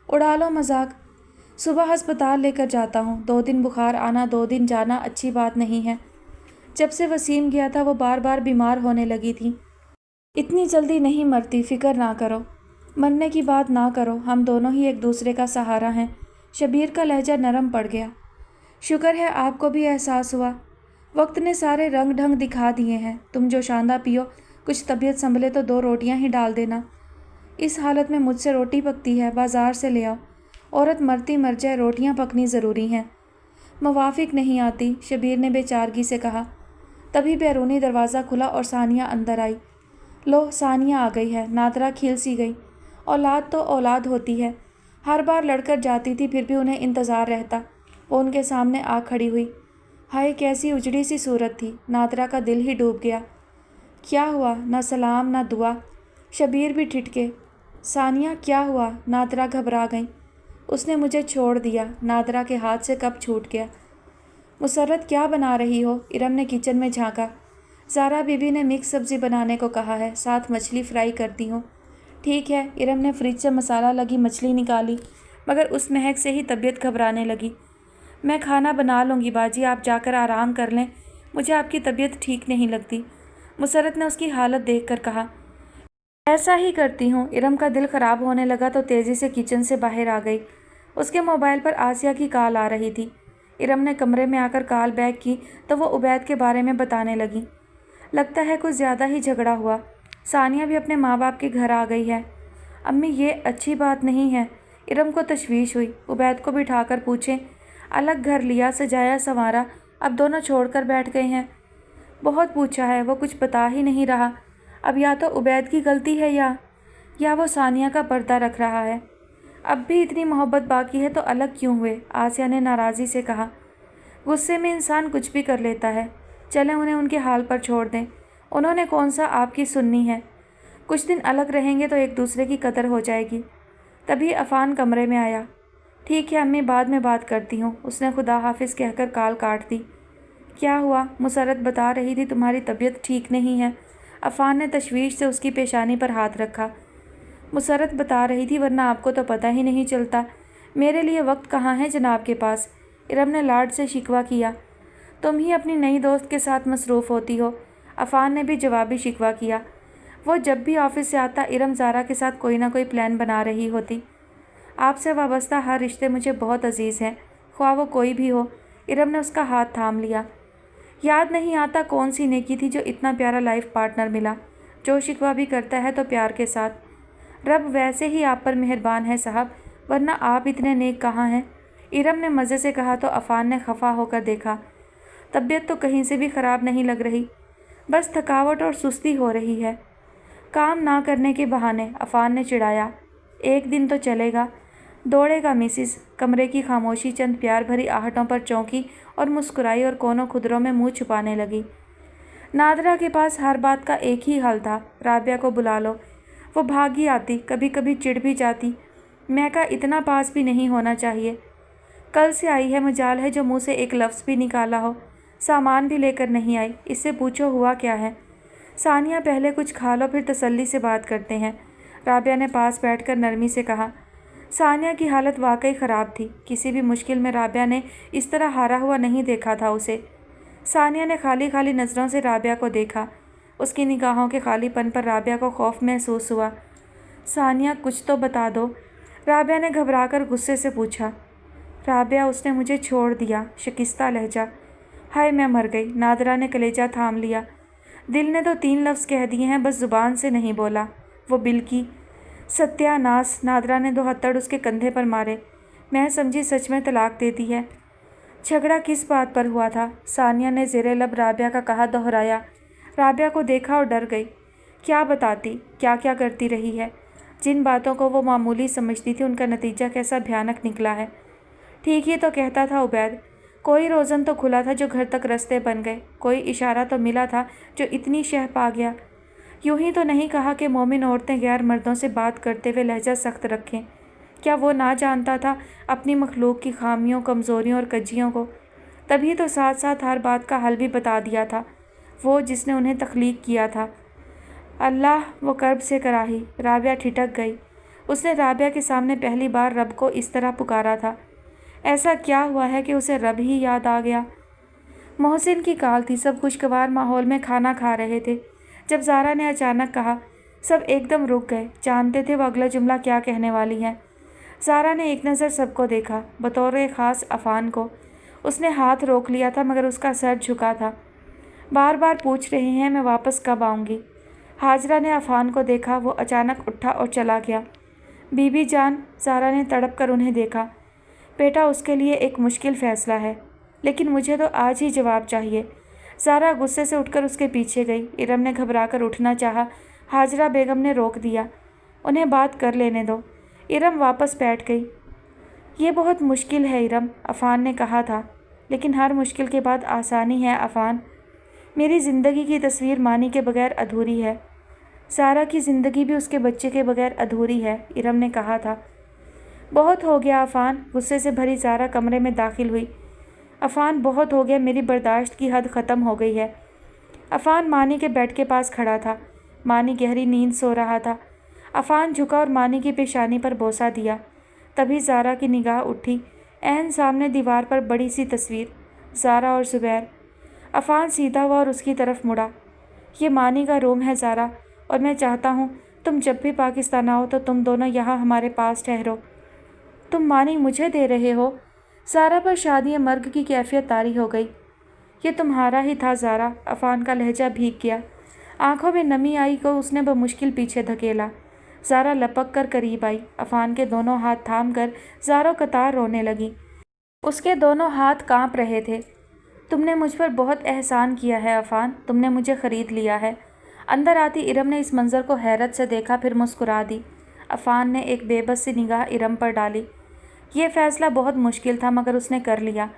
اڑا لو مذاق۔ صبح ہسپتال لے کر جاتا ہوں۔ 2 دن بخار آنا، 2 دن جانا اچھی بات نہیں ہے۔ جب سے وسیم گیا تھا وہ بار بار بیمار ہونے لگی تھی۔ اتنی جلدی نہیں مرتی، فکر نہ کرو۔ مرنے کی بات نہ کرو، ہم دونوں ہی ایک دوسرے کا سہارا ہیں۔ شبیر کا لہجہ نرم پڑ گیا۔ شکر ہے آپ کو بھی احساس ہوا۔ وقت نے سارے رنگ ڈھنگ دکھا دیے ہیں۔ تم جوشاندہ پیو، کچھ طبیعت سنبھلے تو 2 روٹیاں ہی ڈال دینا۔ اس حالت میں مجھ سے روٹی پکتی ہے، بازار سے لے آؤ۔ عورت مرتی مر جائے، روٹیاں پکنی ضروری ہیں۔ موافق نہیں آتی، شبیر نے بے چارگی سے کہا۔ تبھی بیرونی دروازہ کھلا اور ثانیہ اندر آئی۔ لو ثانیہ آ گئی ہے، نادرہ کھل سی گئی۔ اولاد تو اولاد ہوتی ہے، ہر بار لڑ کر جاتی تھی پھر بھی انہیں انتظار رہتا۔ وہ ان کے سامنے آ کھڑی ہوئی۔ ہائے کیسی اجڑی سی صورت تھی، نادرہ کا دل ہی ڈوب گیا۔ کیا ہوا؟ نہ سلام نہ دعا۔ شبیر بھی ٹھٹکے۔ ثانیہ کیا ہوا؟ نادرہ گھبرا گئیں۔ اس نے مجھے چھوڑ دیا، نادرہ کے ہاتھ سے کب چھوٹ گیا۔ مسرت کیا بنا رہی ہو؟ ارم نے کچن میں جھانکا۔ زارا بی بی نے مکس سبزی بنانے کو کہا ہے، ساتھ مچھلی فرائی کرتی ہوں۔ ٹھیک ہے۔ ارم نے فریج سے مسالہ لگی مچھلی نکالی، مگر اس مہک سے ہی طبیعت گھبرانے لگی۔ میں کھانا بنا لوں گی باجی، آپ جا کر آرام کر لیں، مجھے آپ کی طبیعت ٹھیک نہیں لگتی، مسرت نے اس کی حالت دیکھ کر کہا۔ ایسا ہی کرتی ہوں۔ ارم کا دل خراب ہونے لگا تو تیزی سے کچن سے باہر آ گئی۔ اس کے موبائل پر آسیہ کی کال آ رہی تھی۔ ارم نے کمرے میں آ کر کال بیک کی تو وہ عبید کے بارے میں بتانے لگی۔ لگتا ہے کچھ زیادہ ہی جھگڑا ہوا۔ ثانیہ بھی اپنے ماں باپ کے گھر آ گئی ہے۔ امی یہ اچھی بات نہیں ہے۔ ارم کو تشویش ہوئی۔ عبید کو بٹھا کر پوچھیں، الگ گھر لیا، سجایا سنوارا، اب دونوں چھوڑ کر بیٹھ گئے ہیں؟ بہت پوچھا ہے، وہ کچھ بتا ہی نہیں رہا۔ اب یا تو عبید کی غلطی ہے یا وہ ثانیہ کا پردہ رکھ رہا ہے۔ اب بھی اتنی محبت باقی ہے تو الگ کیوں ہوئے؟ آسیہ نے ناراضی سے کہا۔ غصے میں انسان کچھ بھی کر لیتا ہے۔ چلیں انہیں ان کے حال پر چھوڑ دیں۔ انہوں نے کون سا آپ کی سننی ہے؟ کچھ دن الگ رہیں گے تو ایک دوسرے کی قدر ہو جائے گی۔ تبھی عفان کمرے میں آیا۔ ٹھیک ہے امی، بعد میں بات کرتی ہوں۔ اس نے خدا حافظ کہہ کر کال کاٹ دی۔ کیا ہوا؟ مسرت بتا رہی تھی تمہاری طبیعت ٹھیک نہیں ہے۔ عفان نے تشویش سے اس کی پیشانی پر ہاتھ رکھا۔ مسرت بتا رہی تھی ورنہ آپ کو تو پتہ ہی نہیں چلتا۔ میرے لیے وقت کہاں ہے جناب کے پاس؟ ارم نے لاڈ سے شکوہ کیا۔ تم ہی اپنی نئی دوست کے ساتھ مصروف ہوتی ہو۔ عفان نے بھی جوابی شکوہ کیا۔ وہ جب بھی آفس سے آتا ارم زارا کے ساتھ کوئی نہ کوئی پلان بنا رہی ہوتی۔ آپ سے وابستہ ہر رشتے مجھے بہت عزیز ہیں، خواہ وہ کوئی بھی ہو۔ ارم نے اس کا ہاتھ تھام لیا۔ یاد نہیں آتا کون سی نیکی تھی جو اتنا پیارا لائف پارٹنر ملا، جو شکوہ بھی کرتا ہے تو پیار کے ساتھ۔ رب ویسے ہی آپ پر مہربان ہے صاحب، ورنہ آپ اتنے نیک کہاں ہیں؟ ارم نے مزے سے کہا تو عفان نے خفا ہو کر دیکھا۔ طبیعت تو کہیں سے بھی خراب نہیں لگ رہی، بس تھکاوٹ اور سستی ہو رہی ہے۔ کام نہ کرنے کے بہانے، عفان نے چڑھایا۔ ایک دن تو چلے گا، دوڑے گا مسز۔ کمرے کی خاموشی چند پیار بھری آہٹوں پر چونکی اور مسکرائی اور کونوں خدروں میں منہ چھپانے لگی۔ نادرہ کے پاس ہر بات کا ایک ہی حل تھا، رابعہ کو بلا لو۔ وہ بھاگی آتی، کبھی کبھی چڑ بھی جاتی۔ میں کا اتنا پاس بھی نہیں ہونا چاہیے۔ کل سے آئی ہے، مجال ہے جو منہ سے ایک لفظ بھی نکالا ہو۔ سامان بھی لے کر نہیں آئی، اس سے پوچھو ہوا کیا ہے؟ ثانیہ پہلے کچھ کھا لو پھر تسلی سے بات کرتے ہیں، رابعہ نے پاس بیٹھ کر نرمی سے کہا۔ ثانیہ کی حالت واقعی خراب تھی۔ کسی بھی مشکل میں رابعہ نے اس طرح ہارا ہوا نہیں دیکھا تھا اسے۔ ثانیہ نے خالی خالی نظروں سے رابعہ کو دیکھا۔ اس کی نگاہوں کے خالی پن پر رابعہ کو خوف محسوس ہوا۔ ثانیہ کچھ تو بتا دو، رابعہ نے گھبرا کر غصے سے پوچھا۔ رابعہ اس نے مجھے چھوڑ دیا، شکستہ لہجہ۔ ہائے میں مر گئی، نادرہ نے کلیجہ تھام لیا۔ دل نے تو 3 لفظ کہہ دیے ہیں، بس زبان سے نہیں بولا۔ وہ بل کی ستیہ ناس، نادرہ نے 2 ہتھڑ اس کے کندھے پر مارے۔ میں سمجھی سچ میں طلاق دیتی ہے۔ جھگڑا کس بات پر ہوا تھا؟ ثانیہ نے زیر لب رابعہ کا کہا دہرایا۔ رابعہ کو دیکھا اور ڈر گئی۔ کیا بتاتی، کیا کیا کرتی رہی ہے؟ جن باتوں کو وہ معمولی سمجھتی تھی ان کا نتیجہ کیسا بھیانک نکلا ہے۔ ٹھیک ہی تو کہتا تھا عبید، کوئی روزن تو کھلا تھا جو گھر تک رستے بن گئے، کوئی اشارہ تو ملا تھا جو اتنی شہ پا گیا۔ یوں ہی تو نہیں کہا کہ مومن عورتیں غیر مردوں سے بات کرتے ہوئے لہجہ سخت رکھیں۔ کیا وہ نہ جانتا تھا اپنی مخلوق کی خامیوں، کمزوریوں اور کجیوں کو؟ تبھی تو ساتھ ساتھ ہر بات کا حل بھی بتا دیا تھا، وہ جس نے انہیں تخلیق کیا تھا۔ اللہ، وہ کرب سے کراہی۔ رابعہ ٹھٹک گئی۔ اس نے رابعہ کے سامنے پہلی بار رب کو اس طرح پکارا تھا۔ ایسا کیا ہوا ہے کہ اسے رب ہی یاد آ گیا؟ محسن کی کال تھی، سب خوشگوار ماحول میں کھانا کھا رہے تھے۔ جب زارا نے اچانک کہا، سب ایک دم رک گئے، جانتے تھے وہ اگلا جملہ کیا کہنے والی ہے۔ زارا نے ایک نظر سب کو دیکھا، بطور خاص عفان کو۔ اس نے ہاتھ روک لیا تھا مگر اس کا سر جھکا تھا۔ بار بار پوچھ رہے ہیں میں واپس کب آؤں گی؟ حاجرہ نے عفان کو دیکھا، وہ اچانک اٹھا اور چلا گیا۔ بی بی جان، زارا نے تڑپ کر انہیں دیکھا۔ بیٹا اس کے لیے ایک مشکل فیصلہ ہے، لیکن مجھے تو آج ہی جواب چاہیے۔ زارا غصے سے اٹھ کر اس کے پیچھے گئی۔ ارم نے گھبرا کر اٹھنا چاہا، حاجرہ بیگم نے روک دیا۔ انہیں بات کر لینے دو۔ ارم واپس بیٹھ گئی۔ یہ بہت مشکل ہے ارم، عفان نے کہا تھا، لیکن ہر مشکل کے بعد آسانی ہے عفان۔ میری زندگی کی تصویر مانی کے بغیر ادھوری ہے، زارا کی زندگی بھی اس کے بچے کے بغیر ادھوری ہے، ارم نے کہا تھا۔ بہت ہو گیا عفان، غصے سے بھری زارا کمرے میں داخل ہوئی۔ عفان بہت ہو گیا، میری برداشت کی حد ختم ہو گئی ہے۔ عفان مانی کے بیڈ کے پاس کھڑا تھا۔ مانی گہری نیند سو رہا تھا۔ عفان جھکا اور مانی کی پیشانی پر بوسہ دیا۔ تبھی زارا کی نگاہ اٹھی، عین سامنے دیوار پر بڑی سی تصویر، زارا اور زبیر۔ عفان سیدھا ہوا اور اس کی طرف مڑا۔ یہ مانی کا روم ہے زارا، اور میں چاہتا ہوں तुम जब भी पाकिस्तान आओ तो तुम दोनों यहाँ हमारे पास ठहरो। तुम मानी मुझे दे रहे हो? ज़ारा पर शादी मर्ग की कैफियत तारी हो गई। ये तुम्हारा ही था ज़ारा। अफ़ान का लहजा भीग गया, आंखों में नमी आई को उसने बमुश्किल पीछे धकेला। ज़ारा लपक कर करीब आई, अफ़ान के दोनों हाथ थाम कर ज़ारो कतार रोने लगी। उसके दोनों हाथ कांप रहे थे। तुमने मुझ पर बहुत एहसान किया है अफ़ान, तुमने मुझे ख़रीद लिया है। अंदर आती इरम ने इस मंज़र को हैरत से देखा, फिर मुस्कुरा दी। अफ़ान ने एक बेबस सी निगाह इरम पर डाली। ये फ़ैसला बहुत मुश्किल था मगर उसने कर लिया।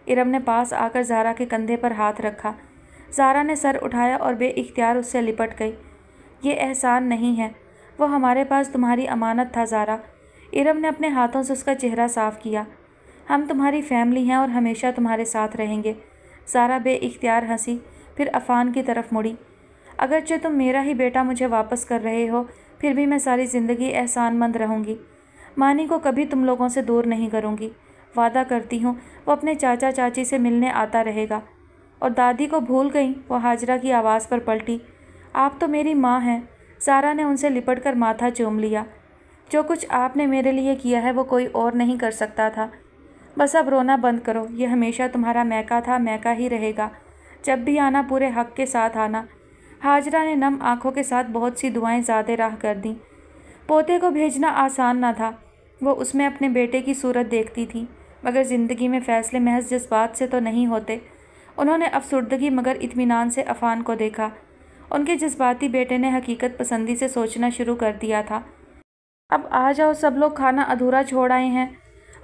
इरम ने पास आकर ज़ारा के कंधे पर हाथ रखा। ज़ारा ने सर उठाया और बेइख्तियार उससे लिपट गई। ये एहसान नहीं है, वो हमारे पास तुम्हारी अमानत था ज़ारा। इरम ने अपने हाथों से उसका चेहरा साफ़ किया। हम तुम्हारी फैमिली हैं और हमेशा तुम्हारे साथ रहेंगे। ज़ारा बेइख्तियार हंसी, फिर अफ़ान की तरफ मुड़ी। अगरचे तुम मेरा ही बेटा मुझे वापस कर रहे हो, फिर भी मैं सारी ज़िंदगी एहसानमंद रहूँगी। मानी को कभी तुम लोगों से दूर नहीं करूँगी। वादा करती हूँ वो अपने चाचा चाची से मिलने आता रहेगा। और दादी को भूल गई? वो हाजरा की आवाज़ पर पलटी। आप तो मेरी माँ हैं। ज़ारा ने उनसे लिपट कर माथा चूम लिया। जो कुछ आपने मेरे लिए किया है वो कोई और नहीं कर सकता था। बस अब रोना बंद करो। ये हमेशा तुम्हारा मैका था, मैका ही रहेगा। जब भी आना पूरे हक के साथ आना। हाजरा ने नम आँखों के साथ बहुत सी दुआएं ज़ादे राह कर दी। पोते को भेजना आसान न था। वो उसमें अपने बेटे की सूरत देखती थी, मगर ज़िंदगी में फ़ैसले महज जज्बात से तो नहीं होते। उन्होंने अफसुर्दगी मगर इत्मीनान से अफ़ान को देखा। उनके जज्बाती बेटे ने हकीकत पसंदी से सोचना शुरू कर दिया था। अब आ जाओ, सब लोग खाना अधूरा छोड़ आए हैं।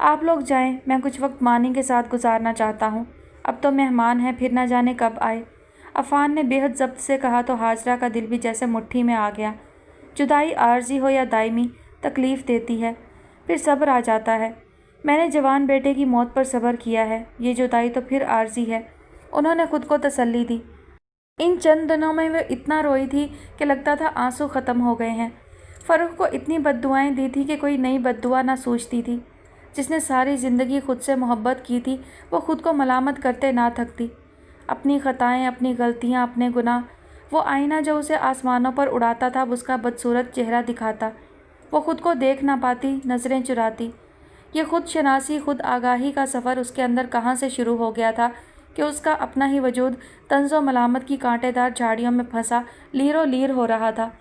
आप लोग जाएं, मैं कुछ वक्त मानी के साथ गुजारना चाहता हूँ। अब तो मेहमान हैं, फिर ना जाने कब आए। अफ़ान ने बेहद ज़ब्त से कहा तो हाजरा का दिल भी जैसे मुट्ठी में आ गया। जुदाई आर्जी हो या दायमी, तकलीफ़ देती है, फिर सब्र आ जाता है। मैंने जवान बेटे की मौत पर सब्र किया है, ये जुदाई तो फिर आर्जी है। उन्होंने खुद को तसल्ली दी। इन चंद दिनों में वे इतना रोई थी कि लगता था आंसू ख़त्म हो गए हैं। फ़रूख को इतनी बद्दुआएं दी थी कि कोई नई बद्दुआ ना सूझती थी। जिसने सारी ज़िंदगी खुद से मोहब्बत की थी वो खुद को मलामत करते ना थकती। अपनी ख़ताएँ, अपनी गलतियाँ, अपने गुनाह। वो आईना जो उसे आसमानों पर उड़ाता था उसका बदसूरत चेहरा दिखाता। वो खुद को देख ना पाती, नज़रें चुराती। ये खुद शनासी, खुद आगाही का सफ़र उसके अंदर कहाँ से शुरू हो गया था कि उसका अपना ही वजूद तंज़ो मलामत की कांटेदार झाड़ियों में फंसा लीरो लीर हो रहा था।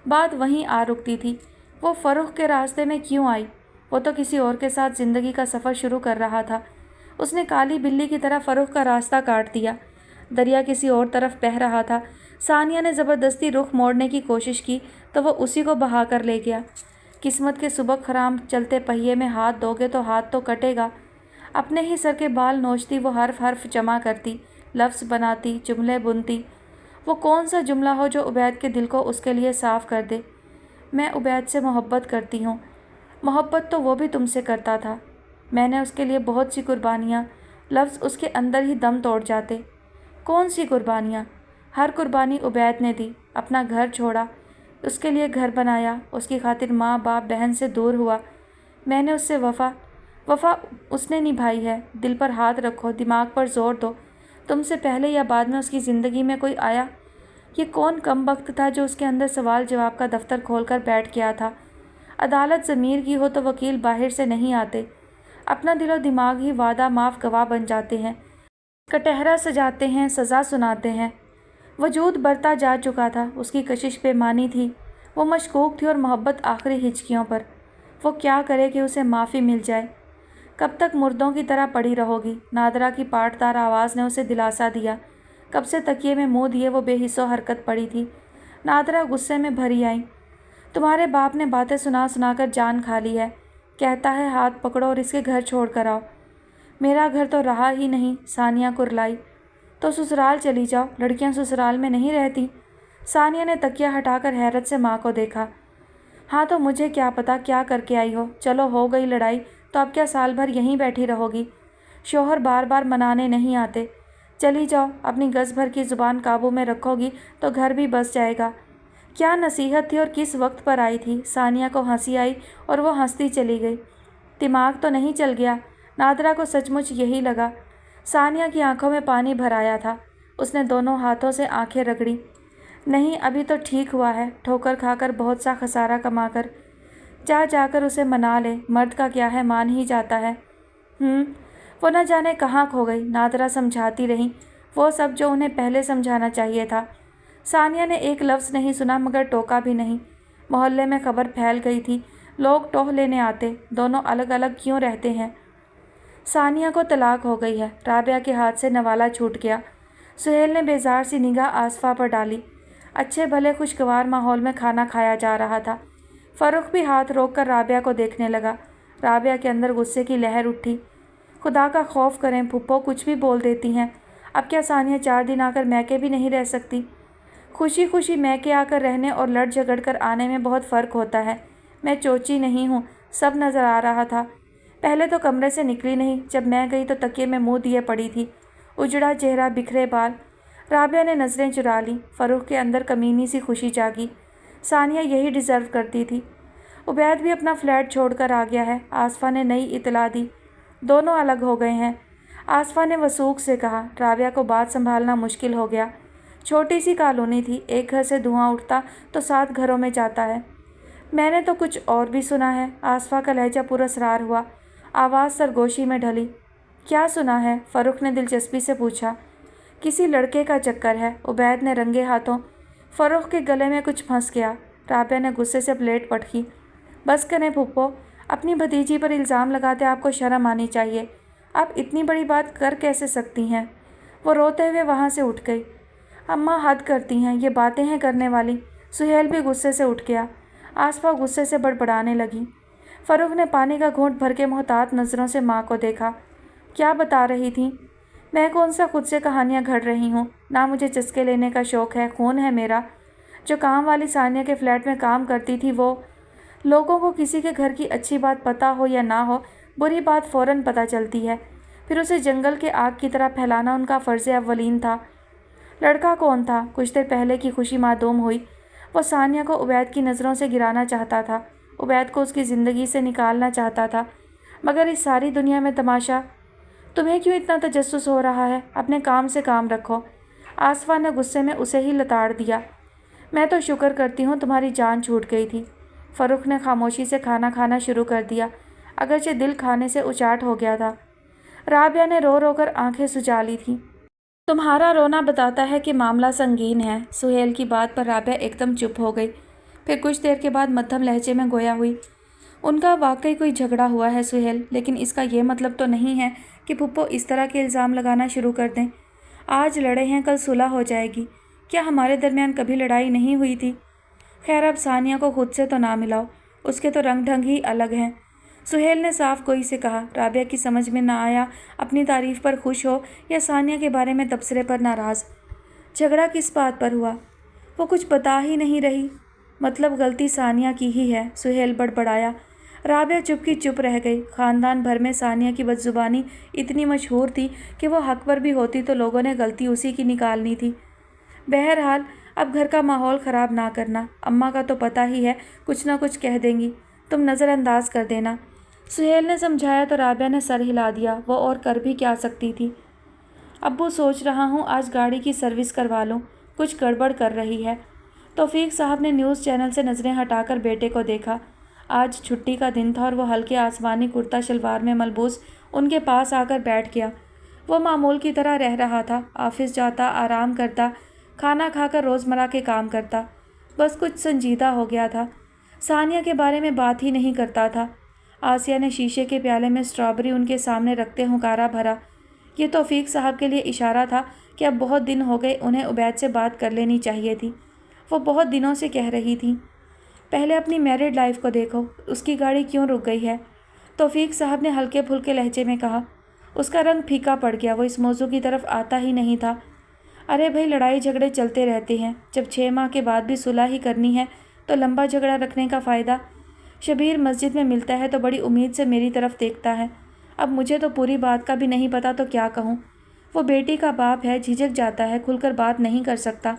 बात वहीं आ रुकती थी। वो फ़रूख के रास्ते में क्यों आई? वो तो किसी और के साथ ज़िंदगी का सफ़र शुरू कर रहा था। उसने काली बिल्ली की तरह फ़रूख का रास्ता काट दिया। दरिया किसी और तरफ बह रहा था। सानिया ने ज़बरदस्ती रुख मोड़ने की कोशिश की तो वो उसी को बहा कर ले गया। किस्मत के सुबह खराम चलते पहिए में हाथ दोगे तो हाथ तो कटेगा। अपने ही सर के बाल नोचती वो हर्फ हर्फ जमा करती, लफ्ज़ बनाती, जुमले बुनती। वो कौन सा जुमला हो जो उबैद के दिल को उसके लिए साफ़ कर दे। मैं उबैद से मोहब्बत करती हूँ। मोहब्बत तो वो भी तुमसे करता था। मैंने उसके लिए बहुत सी कुर्बानियाँ। लफ्ज़ उसके अंदर ही दम तोड़ जाते। कौन सी कुर्बानियाँ? हर कुर्बानी उबैद ने दी। अपना घर छोड़ा, उसके लिए घर बनाया, उसकी खातिर माँ बाप बहन से दूर हुआ। मैंने उससे वफ़ा उसने निभाई है। दिल पर हाथ रखो, दिमाग पर ज़ोर दो। तुमसे पहले या बाद में उसकी ज़िंदगी में कोई आया? ये कौन कमबख्त था जो उसके अंदर सवाल जवाब का दफ्तर खोलकर बैठ गया था? अदालत ज़मीर की हो तो वकील बाहर से नहीं आते। अपना दिलो दिमाग ही वादा माफ़ गवाह बन जाते हैं। कटहरा सजाते हैं, सज़ा सुनाते हैं। वजूद बढ़ता जा चुका था। उसकी कशिश बेमानी थी। वो मशकूक थी और मोहब्बत आखिरी हिचकियों पर। वो क्या करे कि उसे माफ़ी मिल जाए? कब तक मुर्दों की तरह पड़ी रहोगी? नादरा की पाटदार आवाज़ ने उसे दिलासा दिया। कब से तकिए में मुँह दिए वो बेहिस्सो हरकत पड़ी थी। नादरा गुस्से में भरी आई। तुम्हारे बाप ने बातें सुना सुना कर जान खा ली है। कहता है हाथ पकड़ो और इसके घर छोड़ कर आओ। मेरा घर तो रहा ही नहीं। सानिया कुरलाई। तो ससुराल चली जाओ, लड़कियां ससुराल में नहीं रहती। सानिया ने तकिया हटाकर हैरत से माँ को देखा। हाँ तो मुझे क्या पता क्या करके आई हो। चलो हो गई लड़ाई तो अब क्या साल भर यहीं बैठी रहोगी? शोहर बार बार मनाने नहीं आते। चली जाओ, अपनी गज़ भर की ज़ुबान काबू में रखोगी तो घर भी बस जाएगा। क्या नसीहत थी और किस वक्त पर आई थी? सानिया को हंसी आई और वो हंसती चली गई। दिमाग तो नहीं चल गया? नादरा को सचमुच यही लगा। सानिया की आंखों में पानी भर आया था। उसने दोनों हाथों से आंखें रगड़ी। नहीं, अभी तो ठीक हुआ है, ठोकर खाकर बहुत सा खसारा कमाकर। जाकर उसे मना ले, मर्द का क्या है, मान ही जाता है। वो न जाने कहाँ खो गई। नादरा समझाती रही वो सब जो उन्हें पहले समझाना चाहिए था। सानिया ने एक लफ्ज़ नहीं सुना मगर टोका भी नहीं। मोहल्ले में खबर फैल गई थी, लोग टोह लेने आते, दोनों अलग अलग क्यों रहते हैं। सानिया को तलाक हो गई है। राबिया के हाथ से नवाला छूट गया। सुहेल ने बेजार सी निगाह आसफा पर डाली। अच्छे भले खुशगवार माहौल में खाना खाया जा रहा था। फ़ारूक भी हाथ रोक कर राबिया को देखने लगा। राबिया के अंदर गुस्से की लहर उठी। खुदा का खौफ करें, फुप्पो कुछ भी बोल देती हैं। अब क्या सानिया 4 दिन आकर मैके भी नहीं रह सकती? खुशी खुशी मैके आकर रहने और लड़ झगड़ कर आने में बहुत फ़र्क होता है। मैं चोची नहीं हूँ, सब नज़र आ रहा था। पहले तो कमरे से निकली नहीं, जब मैं गई तो तकिए में मुँह दिए पड़ी थी, उजड़ा चेहरा, बिखरे बाल। राबिया ने नज़रें चुरा ली। फ़ारूक के अंदर कमीनी सी खुशी जागी। सानिया यही डिज़र्व करती थी। उबैद भी अपना फ्लैट छोड़कर आ गया है। आसफा ने नई इतला दी, दोनों अलग हो गए हैं। आसफा ने वसूख से कहा। राबिया को बात संभालना मुश्किल हो गया। छोटी सी कॉलोनी थी, एक घर से धुआं उठता तो 7 घरों में जाता है। मैंने तो कुछ और भी सुना है। आसफा का लहजा पुरस्रार हुआ, आवाज़ सरगोशी में ढली। क्या सुना है? फ़ारूक ने दिलचस्पी से पूछा। किसी लड़के का चक्कर है। उबैद ने रंगे हाथों। फ़ारूक के गले में कुछ फंस गया। राबिया ने गुस्से से प्लेट पटकी। बस करें फुप्पो, अपनी भतीजी पर इल्ज़ाम लगाते आपको शर्म आनी चाहिए। आप इतनी बड़ी बात कर कैसे सकती हैं? वो रोते हुए वहाँ से उठ गई। अम्मा हद करती हैं, ये बातें हैं करने वाली। सुहेल भी गुस्से से उठ गया। आसफा गुस्से से बड़बड़ाने लगी। फ़ारूक ने पानी का घूंट भर के मोहतात नज़रों से माँ को देखा। क्या बता रही थी? मैं कौन सा खुद से कहानियाँ घड़ रही हूँ? ना मुझे चस्के लेने का शौक़ है, खून है मेरा। जो काम वाली सानिया के फ्लैट में काम करती थी वो। लोगों को किसी के घर की अच्छी बात पता हो या ना हो, बुरी बात फ़ौरन पता चलती है। फिर उसे जंगल के आग की तरह फैलाना उनका फ़र्ज़ अव्वलीन था। लड़का कौन था? कुछ देर पहले की खुशी मादूम हुई। वो सानिया को उबैद की नज़रों से गिराना चाहता था, उबैद को उसकी ज़िंदगी से निकालना चाहता था। मगर इस सारी दुनिया में तमाशा। तुम्हें क्यों इतना तजस्सुस हो रहा है? अपने काम से काम रखो। आसफा ने गुस्से में उसे ही लताड़ दिया। मैं तो शुक्र करती हूँ तुम्हारी जान छूट गई थी। फ़ारूक ने खामोशी से खाना खाना शुरू कर दिया, अगरचे दिल खाने से उचाट हो गया था। राबिया ने रो रो कर आँखें सुजा ली थी। तुम्हारा रोना बताता है कि मामला संगीन है। सुहेल की बात पर राबिया एकदम चुप हो गई। फिर कुछ देर के बाद मध्यम लहजे में गोया हुई। उनका वाकई कोई झगड़ा हुआ है सुहेल, लेकिन इसका ये मतलब तो नहीं है कि फुप्पो इस तरह के इल्ज़ाम लगाना शुरू कर दें। आज लड़े हैं, कल सुलह हो जाएगी। क्या हमारे दरमियान कभी लड़ाई नहीं हुई थी? खैर, अब सानिया को खुद से तो ना मिलाओ, उसके तो रंग ढंग ही अलग हैं। सुहेल ने साफ गोई से कहा। राबिया की समझ में ना आया अपनी तारीफ़ पर खुश हो या सानिया के बारे में तबसरे पर नाराज़। झगड़ा किस बात पर हुआ? वो कुछ बता ही नहीं रही। मतलब गलती सानिया की ही है, सुहेल बड़बड़ाया। राबिया चुप की चुप रह गई। ख़ानदान भर में सानिया की बदजुबानी इतनी मशहूर थी कि वो हक पर भी होती तो लोगों ने गलती उसी की निकालनी थी। बहरहाल, अब घर का माहौल ख़राब ना करना। अम्मा का तो पता ही है, कुछ ना कुछ कह देंगी, तुम नज़रअंदाज कर देना। सुहेल ने समझाया तो राबिया ने सर हिला दिया। वो और कर भी क्या सकती थी। अब्बू, सोच रहा हूँ आज गाड़ी की सर्विस करवा लूँ, कुछ गड़बड़ कर रही है। तौफीक साहब ने न्यूज़ चैनल से नज़रें हटाकर बेटे को देखा। आज छुट्टी का दिन था और वो हल्के आसमानी कुर्ता शलवार में मलबूस उनके पास आकर बैठ गया। वो मामूल की तरह रह रहा था, ऑफिस जाता, आराम करता, खाना खाकर रोज़मर्रा के काम करता। बस कुछ संजीदा हो गया था। सानिया के बारे में बात ही नहीं करता था। आसिया ने शीशे के प्याले में स्ट्रॉबेरी उनके सामने रखते हुंकारा भरा। ये तौफीक साहब के लिए इशारा था कि अब बहुत दिन हो गए, उन्हें उबैद से बात कर लेनी चाहिए थी। वो बहुत दिनों से कह रही थी। पहले अपनी मैरिड लाइफ को देखो, उसकी गाड़ी क्यों रुक गई है? तौफीक साहब ने हल्के फुल्के लहजे में कहा। उसका रंग फीका पड़ गया, वो इस मौजू की तरफ आता ही नहीं था। अरे भाई, लड़ाई झगड़े चलते रहते हैं। जब 6 माह के बाद भी सुलह ही करनी है तो लंबा झगड़ा रखने का फ़ायदा? शबीर मस्जिद में मिलता है तो बड़ी उम्मीद से मेरी तरफ देखता है। अब मुझे तो पूरी बात का भी नहीं पता तो क्या कहूँ। वो बेटी का बाप है, झिझक जाता है, खुलकर बात नहीं कर सकता।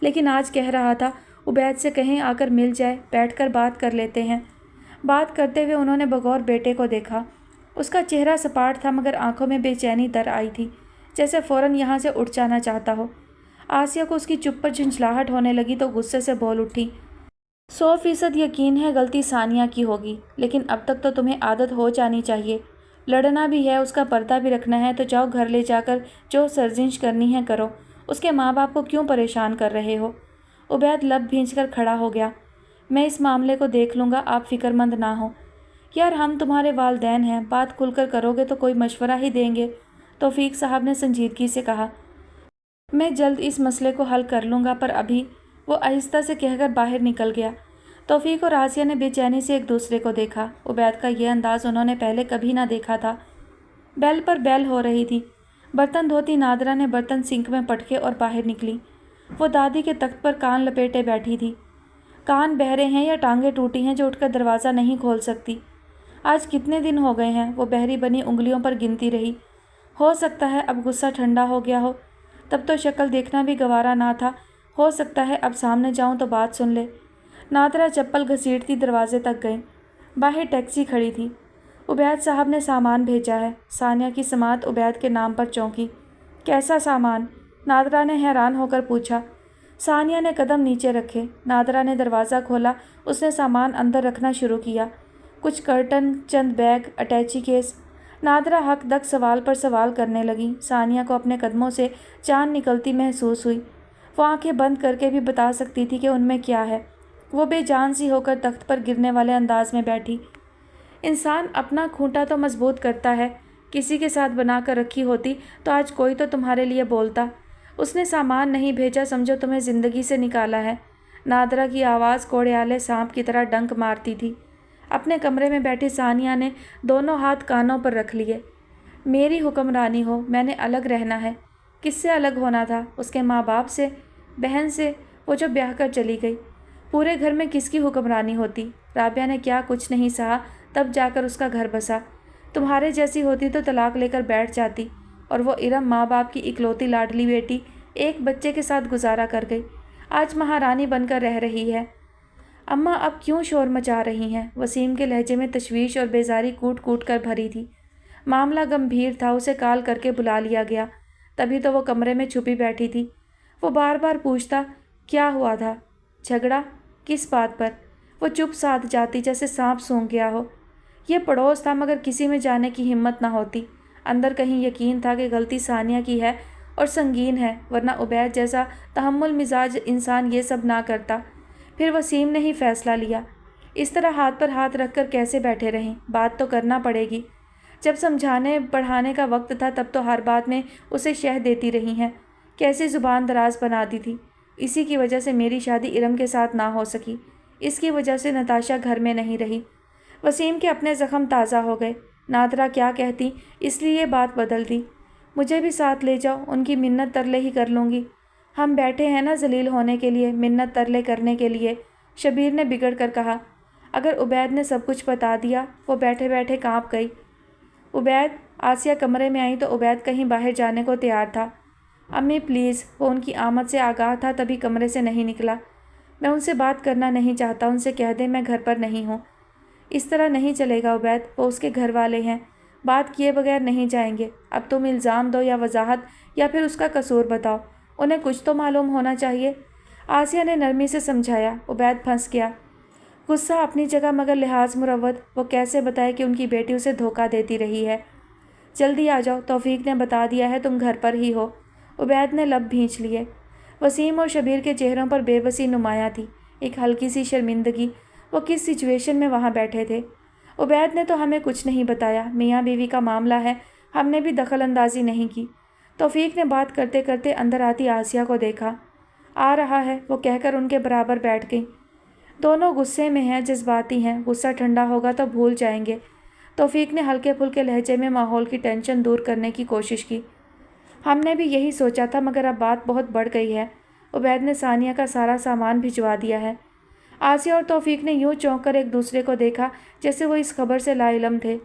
लेकिन आज कह रहा था उबैद से कहें आकर मिल जाए, बैठकर बात कर लेते हैं। बात करते हुए उन्होंने बगौर बेटे को देखा। उसका चेहरा सपाट था मगर आंखों में बेचैनी दर आई थी, जैसे फ़ौरन यहाँ से उठ जाना चाहता हो। आसिया को उसकी चुप पर झंझलाहट होने लगी तो गुस्से से बोल उठी, 100% यकीन है गलती सानिया की होगी, लेकिन अब तक तो तुम्हें आदत हो जानी चाहिए। लड़ना भी है, उसका पर्दा भी रखना है तो जाओ घर ले जाकर जो सर्जिश करनी है करो। उसके माँ बाप को क्यों परेशान कर रहे हो? उबैद लब भींचकर खड़ा हो गया। मैं इस मामले को देख लूँगा, आप फिक्रमंद ना हो। यार हम तुम्हारे वालिदैन हैं, बात खुलकर करोगे तो कोई मशवरा ही देंगे, तौफीक साहब ने संजीदगी से कहा। मैं जल्द इस मसले को हल कर लूँगा, पर अभी। वो आहिस्ता से कहकर बाहर निकल गया। तौफीक और आसिया ने बेचैनी से एक दूसरे को देखा। उबैद का यह अंदाज उन्होंने पहले कभी ना देखा था। बेल पर बेल हो रही थी। बर्तन धोती नादरा ने बर्तन सिंक में पटके और बाहर निकली। वो दादी के तख्त पर कान लपेटे बैठी थी। कान बहरे हैं या टांगें टूटी हैं जो उठकर दरवाज़ा नहीं खोल सकती? आज कितने दिन हो गए हैं? वो बहरी बनी उंगलियों पर गिनती रही। हो सकता है अब गुस्सा ठंडा हो गया हो, तब तो शक्ल देखना भी गवारा ना था। हो सकता है अब सामने जाऊं तो बात सुन ले। नादरा चप्पल घसीटती दरवाजे तक गई। बाहर टैक्सी खड़ी थी। उबैद साहब ने सामान भेजा है। सानिया की समात उबैद के नाम पर चौंकी। कैसा सामान? नादरा ने हैरान होकर पूछा। सानिया ने कदम नीचे रखे। नादरा ने दरवाज़ा खोला। उसने सामान अंदर रखना शुरू किया। कुछ कर्टन, चंद बैग, अटैची केस। नादरा हक दक सवाल पर सवाल करने लगी। सानिया को अपने कदमों से जान निकलती महसूस हुई। वो आंखें बंद करके भी बता सकती थी कि उनमें क्या है। वो बेजान सी होकर तख्त पर गिरने वाले अंदाज में बैठी। इंसान अपना खूंटा तो मजबूत करता है, किसी के साथ बना कर रखी होती तो आज कोई तो तुम्हारे लिए बोलता। उसने सामान नहीं भेजा, समझो तुम्हें ज़िंदगी से निकाला है। नादरा की आवाज़ कोड़ियाले सांप की तरह डंक मारती थी। अपने कमरे में बैठी सानिया ने दोनों हाथ कानों पर रख लिए। मेरी हुक्मरानी हो, मैंने अलग रहना है। किससे अलग होना था? उसके माँ बाप से, बहन से, वो जो ब्याह कर चली गई। पूरे घर में किसकी हुक्मरानी होती? राबिया ने क्या कुछ नहीं सहा, तब जाकर उसका घर बसा। तुम्हारे जैसी होती तो तलाक लेकर बैठ जाती। और वो इरम माँ बाप की इकलौती लाडली बेटी एक बच्चे के साथ गुजारा कर गई, आज महारानी बनकर रह रही है। अम्मा अब क्यों शोर मचा रही हैं? वसीम के लहजे में तशवीश और बेजारी कूट कूट कर भरी थी। मामला गंभीर था। उसे कॉल करके बुला लिया गया। तभी तो वो कमरे में छुपी बैठी थी। वो बार बार पूछता, क्या हुआ था? झगड़ा? किस बात पर? वो चुप साध जाती जैसे सांप सूंघ गया हो। ये पड़ोस था, मगर किसी में जाने की हिम्मत ना होती। अंदर कहीं यकीन था कि गलती सानिया की है और संगीन है, वरना उबैद जैसा तहम्मुल मिजाज इंसान ये सब ना करता। फिर वसीम ने ही फैसला लिया। इस तरह हाथ पर हाथ रखकर कैसे बैठे रहें? बात तो करना पड़ेगी। जब समझाने पढ़ाने का वक्त था तब तो हर बात में उसे शह देती रही हैं। कैसे ज़ुबान दराज बना दी थी। इसी की वजह से मेरी शादी इरम के साथ ना हो सकी। इसकी वजह से नताशा घर में नहीं रही। वसीम के अपने ज़ख्म ताज़ा हो गए। नादरा क्या कहती, इसलिए बात बदल दी। मुझे भी साथ ले जाओ, उनकी मिन्नत तरले ही कर लूँगी। हम बैठे हैं ना जलील होने के लिए, मिन्नत तरले करने के लिए, शबीर ने बिगड़ कर कहा। अगर उबैद ने सब कुछ बता दिया? वो बैठे बैठे काँप गई। उबैद? आसिया कमरे में आई तो उबैद कहीं बाहर जाने को तैयार था। अम्मी प्लीज़। वो उनकी आमद से आगाह था, तभी कमरे से नहीं निकला। मैं उनसे बात करना नहीं चाहता, उनसे कह दे मैं घर पर नहीं हूँ। इस तरह नहीं चलेगा उबैद, वो उसके घर वाले हैं, बात किए बगैर नहीं जाएंगे। अब तुम इल्ज़ाम दो या वजाहत या फिर उसका कसूर बताओ, उन्हें कुछ तो मालूम होना चाहिए। आसिया ने नरमी से समझाया। उबैद फंस गया। गुस्सा अपनी जगह मगर लिहाज मुरव्वत। वो कैसे बताए कि उनकी बेटी उसे धोखा देती रही है। जल्दी आ जाओ, तौफीक ने बता दिया है तुम घर पर ही हो। उबैद ने लब भींच लिए। वसीम और शबीर के चेहरों पर बेबसी नुमाया थी, एक हल्की सी शर्मिंदगी। वो किस सिचुएशन में वहाँ बैठे थे? उबैद ने तो हमें कुछ नहीं बताया, मियाँ बीवी का मामला है, हमने भी दखल अंदाजी नहीं की। तौफीक ने बात करते करते अंदर आती आसिया को देखा। आ रहा है, वो कहकर उनके बराबर बैठ गई। दोनों गुस्से में हैं, जज्बाती हैं। गुस्सा ठंडा होगा तो भूल जाएंगे। तौफीक ने हल्के फुल्के लहजे में माहौल की टेंशन दूर करने की कोशिश की। हमने भी यही सोचा था, मगर अब बात बहुत बढ़ गई है। उबैद ने सानिया का सारा सामान भिजवा दिया है। आसिया और तौफीक ने यूं चौंक कर एक दूसरे को देखा जैसे वो इस खबर से लाइलम थे।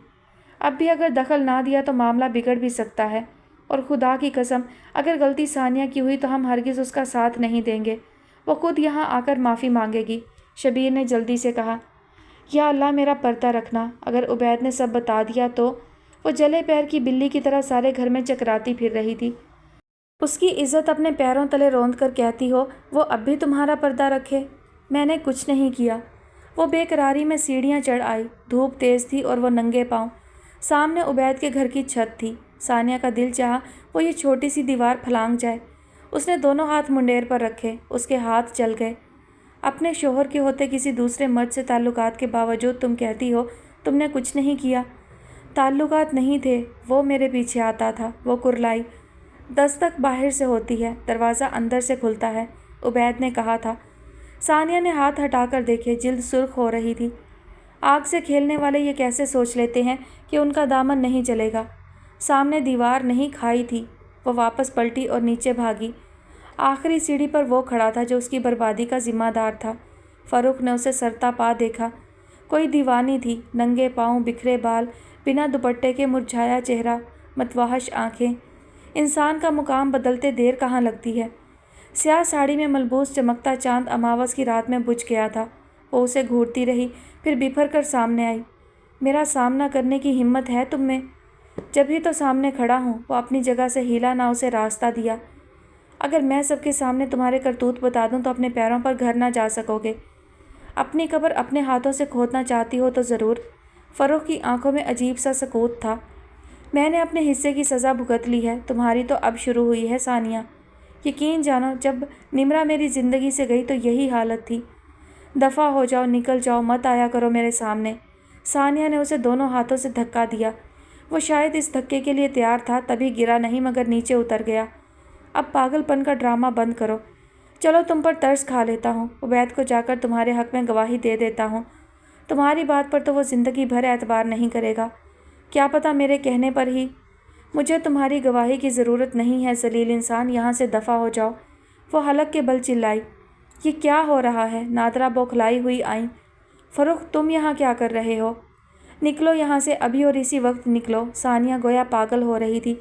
अब भी अगर दखल ना दिया तो मामला बिगड़ भी सकता है। और खुदा की कसम, अगर गलती सानिया की हुई तो हम हरगिज़ उसका साथ नहीं देंगे। वो खुद यहाँ आकर माफ़ी मांगेगी। शबीर ने जल्दी से कहा। या अल्लाह मेरा पर्दा रखना, अगर उबैद ने सब बता दिया तो। वो जले पैर की बिल्ली की तरह सारे घर में चकराती फिर रही थी। اس کی عزت اپنے پیروں تلے روند کر کہتی ہو وہ اب بھی تمہارا پردہ رکھے؟ میں نے کچھ نہیں کیا۔ وہ بے قراری میں سیڑھیاں چڑھ آئی۔ دھوپ تیز تھی اور وہ ننگے پاؤں۔ سامنے عبید کے گھر کی چھت تھی۔ ثانیہ کا دل چاہا وہ یہ چھوٹی سی دیوار پھلانگ جائے۔ اس نے دونوں ہاتھ منڈیر پر رکھے۔ اس کے ہاتھ جل گئے۔ اپنے شوہر کے ہوتے کسی دوسرے مرد سے تعلقات کے باوجود تم کہتی ہو تم نے کچھ نہیں کیا۔ تعلقات نہیں تھے، وہ میرے پیچھے آتا تھا۔ وہ کرلائی۔ دستک باہر سے ہوتی ہے، دروازہ اندر سے کھلتا ہے، عبید نے کہا تھا۔ ثانیہ نے ہاتھ ہٹا کر دیکھے، جلد سرخ ہو رہی تھی۔ آگ سے کھیلنے والے یہ کیسے سوچ لیتے ہیں کہ ان کا دامن نہیں جلے گا؟ سامنے دیوار نہیں کھائی تھی۔ وہ واپس پلٹی اور نیچے بھاگی۔ آخری سیڑھی پر وہ کھڑا تھا جو اس کی بربادی کا ذمہ دار تھا۔ فروخ نے اسے سرتا پا دیکھا۔ کوئی دیوانی تھی، ننگے پاؤں، بکھرے بال، بنا دوپٹے کے مرجھایا چہرہ، متوحش آنکھیں۔ انسان کا مقام بدلتے دیر کہاں لگتی ہے؟ سیاہ ساڑی میں ملبوس چمکتا چاند اماوس کی رات میں بجھ گیا تھا۔ وہ اسے گھورتی رہی، پھر بپھر کر سامنے آئی۔ میرا سامنا کرنے کی ہمت ہے تم میں؟ جب ہی تو سامنے کھڑا ہوں۔ وہ اپنی جگہ سے ہیلا نہ، اسے راستہ دیا۔ اگر میں سب کے سامنے تمہارے کرتوت بتا دوں تو اپنے پیروں پر گھر نہ جا سکو گے۔ اپنی قبر اپنے ہاتھوں سے کھودنا چاہتی ہو تو ضرور۔ فروخ کی آنکھوں میں عجیب سا سکوت تھا۔ میں نے اپنے حصے کی سزا بھگت لی ہے، تمہاری تو اب شروع ہوئی ہے ثانیہ۔ یقین جانو جب نمرا میری زندگی سے گئی تو یہی حالت تھی۔ دفع ہو جاؤ، نکل جاؤ، مت آیا کرو میرے سامنے۔ ثانیہ نے اسے دونوں ہاتھوں سے دھکا دیا۔ وہ شاید اس دھکے کے لیے تیار تھا، تبھی گرا نہیں مگر نیچے اتر گیا۔ اب پاگل پن کا ڈرامہ بند کرو۔ چلو تم پر ترس کھا لیتا ہوں، عبید کو جا کر تمہارے حق میں گواہی دے دیتا ہوں۔ تمہاری بات پر تو وہ زندگی بھر اعتبار نہیں کرے گا، کیا پتہ میرے کہنے پر ہی۔ مجھے تمہاری گواہی کی ضرورت نہیں ہے ذلیل انسان، یہاں سے دفع ہو جاؤ۔ وہ حلق کے بل چلائی۔ یہ کیا ہو رہا ہے؟ نادرہ بوکھلائی ہوئی آئیں۔ فروخ تم یہاں کیا کر رہے ہو؟ نکلو یہاں سے ابھی اور اسی وقت نکلو۔ ثانیہ گویا پاگل ہو رہی تھی۔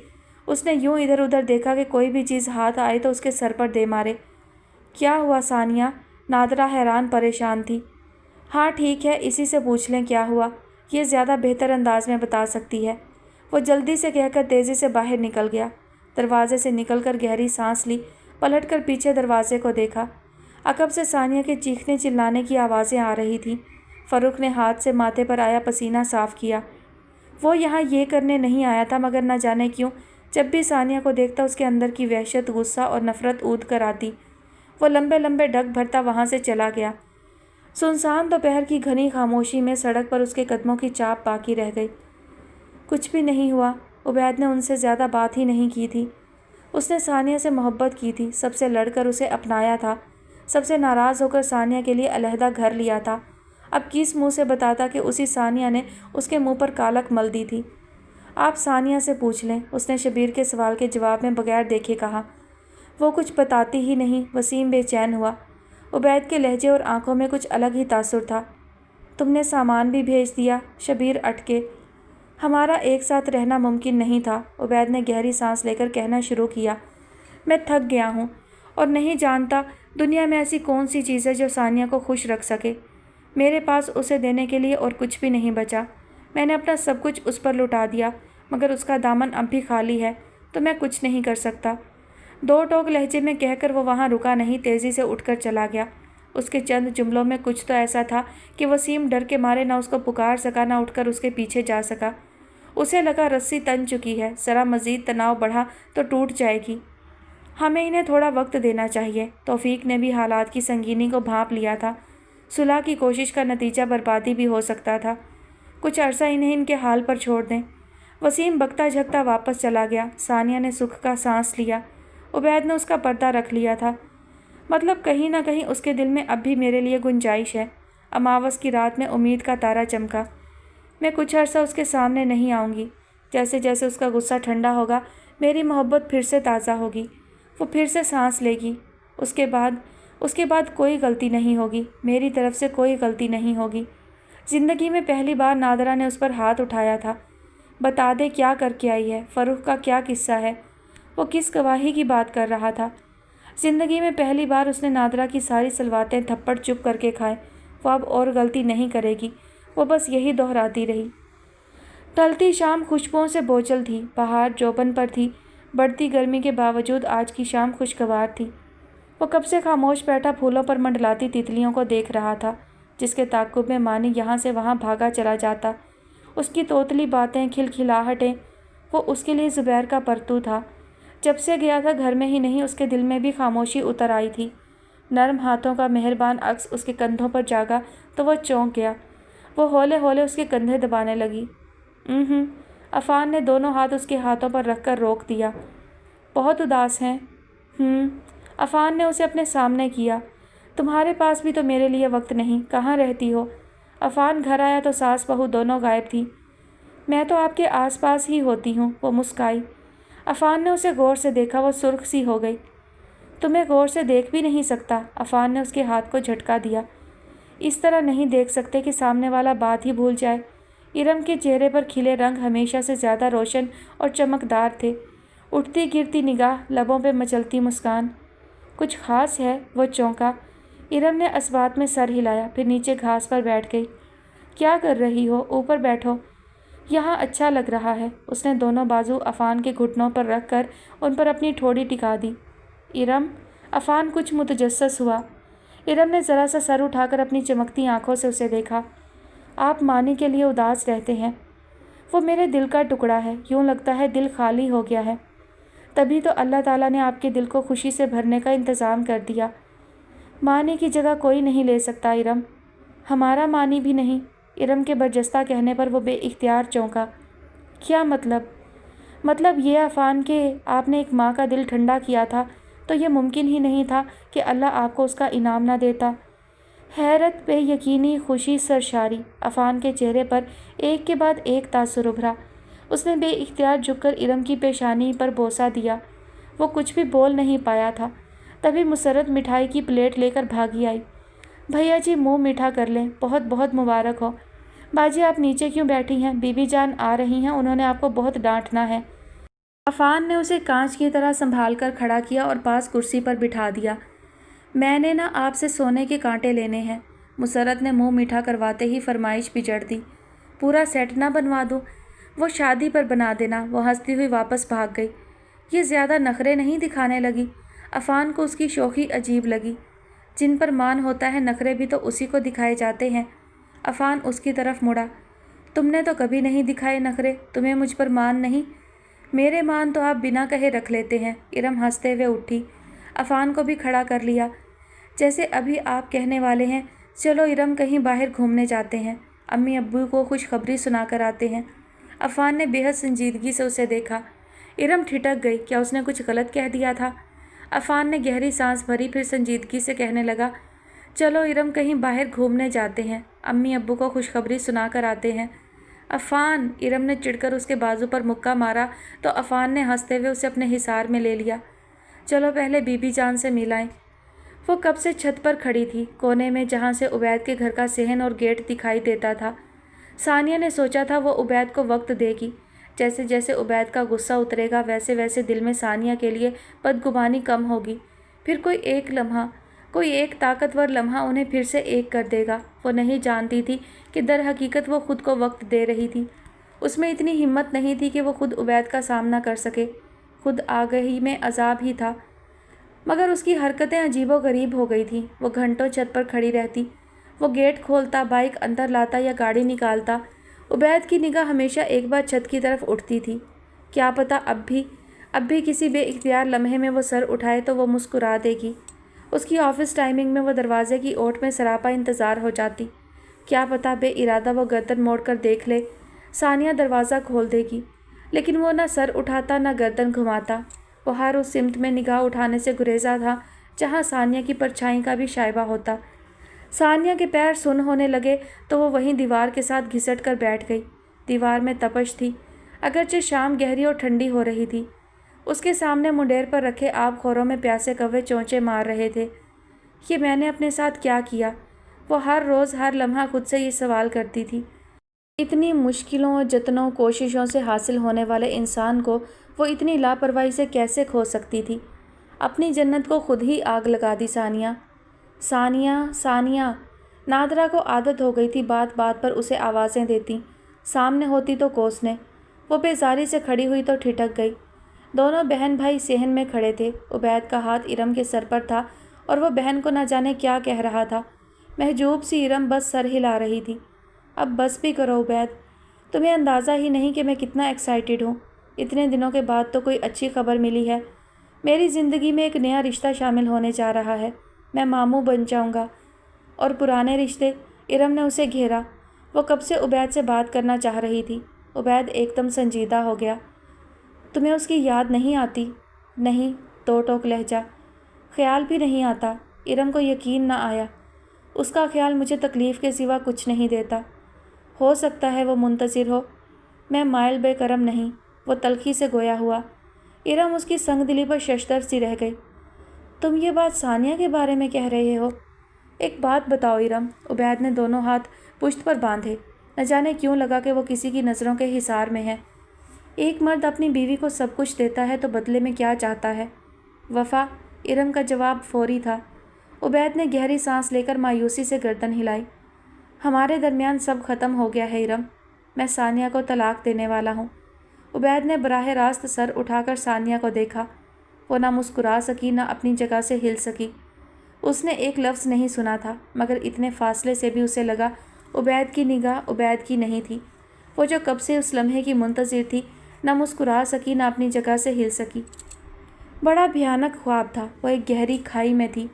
اس نے یوں ادھر ادھر دیکھا کہ کوئی بھی چیز ہاتھ آئے تو اس کے سر پر دے مارے۔ کیا ہوا ثانیہ؟ نادرہ حیران پریشان تھی۔ ہاں ٹھیک ہے، اسی سے پوچھ لیں کیا ہوا، یہ زیادہ بہتر انداز میں بتا سکتی ہے۔ وہ جلدی سے کہہ کر تیزی سے باہر نکل گیا۔ دروازے سے نکل کر گہری سانس لی، پلٹ کر پیچھے دروازے کو دیکھا۔ عقب سے ثانیہ کے چیخنے چلانے کی آوازیں آ رہی تھیں۔ فروخ نے ہاتھ سے ماتھے پر آیا پسینہ صاف کیا۔ وہ یہاں یہ کرنے نہیں آیا تھا، مگر نہ جانے کیوں جب بھی ثانیہ کو دیکھتا اس کے اندر کی وحشت، غصہ اور نفرت اود کر آتی۔ وہ لمبے لمبے ڈگ بھرتا وہاں سے چلا گیا۔ سنسان دوپہر کی گھنی خاموشی میں سڑک پر اس کے قدموں کی چاپ باقی رہ گئی۔ کچھ بھی نہیں ہوا۔ عبید نے ان سے زیادہ بات ہی نہیں کی تھی۔ اس نے ثانیہ سے محبت کی تھی، سب سے لڑ کر اسے اپنایا تھا، سب سے ناراض ہو کر ثانیہ کے لیے علیحدہ گھر لیا تھا۔ اب کس منہ سے بتاتا کہ اسی ثانیہ نے اس کے منہ پر کالک مل دی تھی؟ آپ ثانیہ سے پوچھ لیں، اس نے شبیر کے سوال کے جواب میں بغیر دیکھے کہا۔ وہ کچھ بتاتی ہی نہیں۔ وسیم بے چین ہوا۔ عبید کے لہجے اور آنکھوں میں کچھ الگ ہی تاثر تھا۔ تم نے سامان بھی بھیج دیا؟ شبیر اٹکے۔ ہمارا ایک ساتھ رہنا ممکن نہیں تھا، عبید نے گہری سانس لے کر کہنا شروع کیا۔ میں تھک گیا ہوں اور نہیں جانتا دنیا میں ایسی کون سی چیز ہے جو ثانیہ کو خوش رکھ سکے۔ میرے پاس اسے دینے کے لیے اور کچھ بھی نہیں بچا۔ میں نے اپنا سب کچھ اس پر لٹا دیا، مگر اس کا دامن اب بھی خالی ہے، تو میں کچھ نہیں کر سکتا۔ دو ٹوک لہجے میں کہہ کر وہ وہاں رکا نہیں، تیزی سے اٹھ کر چلا گیا۔ اس کے چند جملوں میں کچھ تو ایسا تھا کہ وسیم ڈر کے مارے نہ اس کو پکار سکا، نہ اٹھ کر اس کے پیچھے جا سکا۔ اسے لگا رسی تن چکی ہے، ذرا مزید تناؤ بڑھا تو ٹوٹ جائے گی۔ ہمیں انہیں تھوڑا وقت دینا چاہیے۔ توفیق نے بھی حالات کی سنگینی کو بھانپ لیا تھا۔ صلح کی کوشش کا نتیجہ بربادی بھی ہو سکتا تھا۔ کچھ عرصہ انہیں ان کے حال پر چھوڑ دیں۔ وسیم بکتا جھکتا واپس چلا گیا۔ ثانیہ نے سکھ کا سانس لیا۔ عبید نے اس کا پردہ رکھ لیا تھا۔ مطلب کہیں نہ کہیں اس کے دل میں اب بھی میرے لیے گنجائش ہے۔ اماوس کی رات میں امید کا تارا چمکا۔ میں کچھ عرصہ اس کے سامنے نہیں آؤں گی۔ جیسے جیسے اس کا غصہ ٹھنڈا ہوگا، میری محبت پھر سے تازہ ہوگی۔ وہ پھر سے سانس لے گی۔ اس کے بعد کوئی غلطی نہیں ہوگی، میری طرف سے کوئی غلطی نہیں ہوگی۔ زندگی میں پہلی بار نادرہ نے اس پر ہاتھ اٹھایا تھا۔ بتا دے کیا کر کے آئی ہے، فروخ کا کیا قصہ ہے، وہ کس گواہی کی بات کر رہا تھا۔ زندگی میں پہلی بار اس نے نادرہ کی ساری سلواتیں تھپڑ چپ کر کے کھائے۔ وہ اب اور غلطی نہیں کرے گی، وہ بس یہی دہراتی رہی۔ ڈھلتی شام خوشبوؤں سے بوجھل تھی، بہار جوبن پر تھی، बढ़ती गर्मी के बावजूद आज की शाम खुशगवार थी। वो कब से खामोश बैठा फूलों पर मंडलाती तितलियों को देख रहा था, जिसके ताक़ुब में मानी यहाँ से वहाँ भागा चला जाता। उसकी तोतली बातें, खिलखिलाहटें, वो उसके लिए ज़ुबैर का परतू था। जब से गया था घर में ही नहीं, उसके दिल में भी खामोशी उतर आई थी। नरम हाथों का मेहरबान अक्स उसके कंधों पर जागा तो वो चौंक गया। वो हौले हौले उसके कंधे दबाने लगी। अफ़ान ने दोनों हाथ उसके हाथों पर रखकर रोक दिया। बहुत उदास हैं? अफ़ान ने उसे अपने सामने किया। तुम्हारे पास भी तो मेरे लिए वक्त नहीं, कहाँ रहती हो? अफ़ान घर आया तो सास बहू दोनों गायब थी। मैं तो आपके आसपास ही होती हूँ, वो मुस्काई। अफ़ान ने उसे गौर से देखा, वो सुर्ख सी हो गई। तुम्हें गौर से देख भी नहीं सकता, अफ़ान ने उसके हाथ को झटका दिया। इस तरह नहीं देख सकते कि सामने वाला बात ही भूल जाए। इरम के चेहरे पर खिले रंग हमेशा से ज़्यादा रोशन और चमकदार थे। उठती गिरती निगाह, लबों पे मचलती मुस्कान। कुछ ख़ास है? वो चौंका। इरम ने अस्बात में सर हिलाया, फिर नीचे घास पर बैठ गई। क्या कर रही हो? ऊपर बैठो, यहाँ अच्छा लग रहा है। उसने दोनों बाजू अफ़ान के घुटनों पर रख कर उन पर अपनी ठोड़ी टिका दी। इरम, अफ़ान कुछ मुतजस्सस हुआ। इरम ने ज़रा सा सर उठाकर अपनी चमकती आंखों से उसे देखा। आप मानी के लिए उदास रहते हैं? वो मेरे दिल का टुकड़ा है, यूँ लगता है दिल खाली हो गया है। तभी तो अल्लाह ताला ने आपके दिल को खुशी से भरने का इंतज़ाम कर दिया। मानी की जगह कोई नहीं ले सकता इरम। हमारा मानी भी नहीं। इरम के बरजस्ता कहने पर वो बेइख्तियार चौंका। क्या मतलब? मतलब ये अफ़ान के आपने एक माँ का दिल ठंडा किया था तो ये मुमकिन ही नहीं था कि अल्लाह आपको उसका इनाम ना देता। हैरत, बेयकीनी, खुशी, सरशारी, अफ़ान के चेहरे पर एक के बाद एक तासुर उभरा। उसने बेइख्तियार झुककर इरम की पेशानी पर बोसा दिया। वो कुछ भी बोल नहीं पाया था। तभी मुसर्रत मिठाई की प्लेट लेकर भागी आई। भैया जी मुँह मीठा कर लें, बहुत बहुत मुबारक हो। बाजी आप नीचे क्यों बैठी हैं? बीबी जान आ रही हैं, उन्होंने आपको बहुत डांटना है। अफ़ान ने उसे कांच की तरह संभाल कर खड़ा किया और पास कुर्सी पर बिठा दिया। मैंने ना आपसे सोने के कांटे लेने हैं। मुसर्रत ने मुंह मीठा करवाते ही फरमाइश बिजड़ दी। पूरा सेट ना बनवा दूँ? वो शादी पर बना देना। वो हंसती हुई वापस भाग गई। ये ज़्यादा नखरे नहीं दिखाने लगी? अफ़ान को उसकी शोखी अजीब लगी। जिन पर मान होता है नखरे भी तो उसी को दिखाए जाते हैं। अफ़ान उसकी तरफ मुड़ा। तुमने तो कभी नहीं दिखाए नखरे, तुम्हें मुझ पर मान नहीं? मेरे मान तो आप बिना कहे रख लेते हैं। इरम हंसते हुए उठी, अफ़ान को भी खड़ा कर लिया। जैसे अभी आप कहने वाले हैं, चलो इरम कहीं बाहर घूमने जाते हैं, अम्मी अब्बू को खुशखबरी सुना कर आते हैं। अफ़ान ने बेहद संजीदगी से उसे देखा। इरम ठिठक गई। क्या उसने कुछ गलत कह दिया था? अफ़ान ने गहरी सांस भरी, फिर संजीदगी से कहने लगा, चलो इरम कहीं बाहर घूमने जाते हैं, अम्मी अब्बू को खुशखबरी सुना कर आते हैं। अफ़ान, इरम ने चिढ़कर उसके बाजू पर मुक्का मारा तो अफ़ान ने हंसते हुए उसे अपने हिसार में ले लिया। चलो पहले बीबी जान से मिलाएं। वो कब से छत पर खड़ी थी, कोने में, जहाँ से उबैद के घर का सहन और गेट दिखाई देता था। सानिया ने सोचा था वो उबैद को वक्त देगी। जैसे जैसे उबैद का गुस्सा उतरेगा वैसे वैसे दिल में सानिया के लिए बदगुमानी कम होगी। फिर कोई एक ताकतवर लम्हा उन्हें फिर से एक कर देगा। वो नहीं जानती थी कि दर हकीकत वो खुद को वक्त दे रही थी। उसमें इतनी हिम्मत नहीं थी कि वो खुद उबैद का सामना कर सके। खुद आगही में अजाब ही था, मगर उसकी हरकतें अजीबोगरीब हो गई थीं। वो घंटों छत पर खड़ी रहती। वो गेट खोलता, बाइक अंदर लाता या गाड़ी निकालता। उबैद की निगाह हमेशा एक बार छत की तरफ उठती थी। क्या पता अब भी किसी बेइख्तियार लम्हे में वो सर उठाए तो वो मुस्कुरा देगी। उसकी ऑफिस टाइमिंग में वो दरवाजे की ओट में सरापा इंतज़ार हो जाती। क्या पता बेइरादा वो गर्दन मोड़कर देख ले, सानिया दरवाज़ा खोल देगी। लेकिन वो ना सर उठाता ना गर्दन घुमाता। वो हर उस सिमत में निगाह उठाने से गुरेजा था जहाँ सानिया की परछाई का भी शाइबा होता। सानिया के पैर सुन्न होने लगे तो वो वहीं दीवार के साथ घिसट कर बैठ गई। दीवार में तपश थी, अगरचे शाम गहरी और ठंडी हो रही थी। उसके सामने मुंडेर पर रखे आबखोरों में प्यासे कौवे चोंचे मार रहे थे। ये मैंने अपने साथ क्या किया? वो हर रोज़ हर लम्हा खुद से ये सवाल करती थी। इतनी मुश्किलों, जतनों, कोशिशों से हासिल होने वाले इंसान को वो इतनी लापरवाही से कैसे खो सकती थी? अपनी जन्नत को खुद ही आग लगा दी सानिया। सानिया, सानिया। नादरा को आदत हो गई थी बात बात पर उसे आवाज़ें देती। सामने होती तो कोसने। वो बेजारी से खड़ी हुई तो ठिठक गई। दोनों बहन भाई सहन में खड़े थे। उबैद का हाथ इरम के सर पर था और वो बहन को न जाने क्या कह रहा था। महजूब सी इरम बस सर हिला रही थी। अब बस भी करो उबैद, तुम्हें अंदाज़ा ही नहीं कि मैं कितना एक्साइटेड हूँ। इतने दिनों के बाद तो कोई अच्छी खबर मिली है। मेरी ज़िंदगी में एक नया रिश्ता शामिल होने जा रहा है। मैं मामू बन जाऊँगा। और पुराने रिश्ते? इरम ने उसे घेरा। वो कब से उबैद से बात करना चाह रही थी। उबैद एकदम संजीदा हो गया। तुम्हें उसकी याद नहीं आती? नहीं, दो टोक लहजा। ख्याल भी नहीं आता? इरम को यकीन न आया। उसका ख्याल मुझे तकलीफ़ के सिवा कुछ नहीं देता। हो सकता है वो मुंतज़िर हो। मैं माइल बेकरम नहीं। वो तलखी से गोया हुआ। इरम उसकी संगदिली पर शशदर सी रह गई। तुम ये बात सानिया के बारे में कह रहे हो? एक बात बताओ इरम। उबैद ने दोनों हाथ पुश्त पर बांधे। न जाने क्यों लगा कि वो किसी की नज़रों के हिसार में है। एक मर्द अपनी बीवी को सब कुछ देता है तो बदले में क्या चाहता है? वफ़ा। इरम का जवाब फौरी था। उबैद ने गहरी सांस लेकर मायूसी से गर्दन हिलाई। हमारे दरमियान सब ख़त्म हो गया है इरम। मैं सानिया को तलाक देने वाला हूँ। उबैद ने बराह रास्त सर उठाकर सानिया को देखा। वो ना मुस्कुरा सकी, ना अपनी जगह से हिल सकी। उसने एक लफ्ज़ नहीं सुना था, मगर इतने फासले से भी उसे लगा उबैद की निगाह उबैद की नहीं थी। वो जो कब से उस लम्हे की मुंतज़िर थी, ना मुस्कुरा सकी, ना अपनी जगह से हिल सकी। बड़ा भयानक ख्वाब था। वो एक गहरी खाई में थी।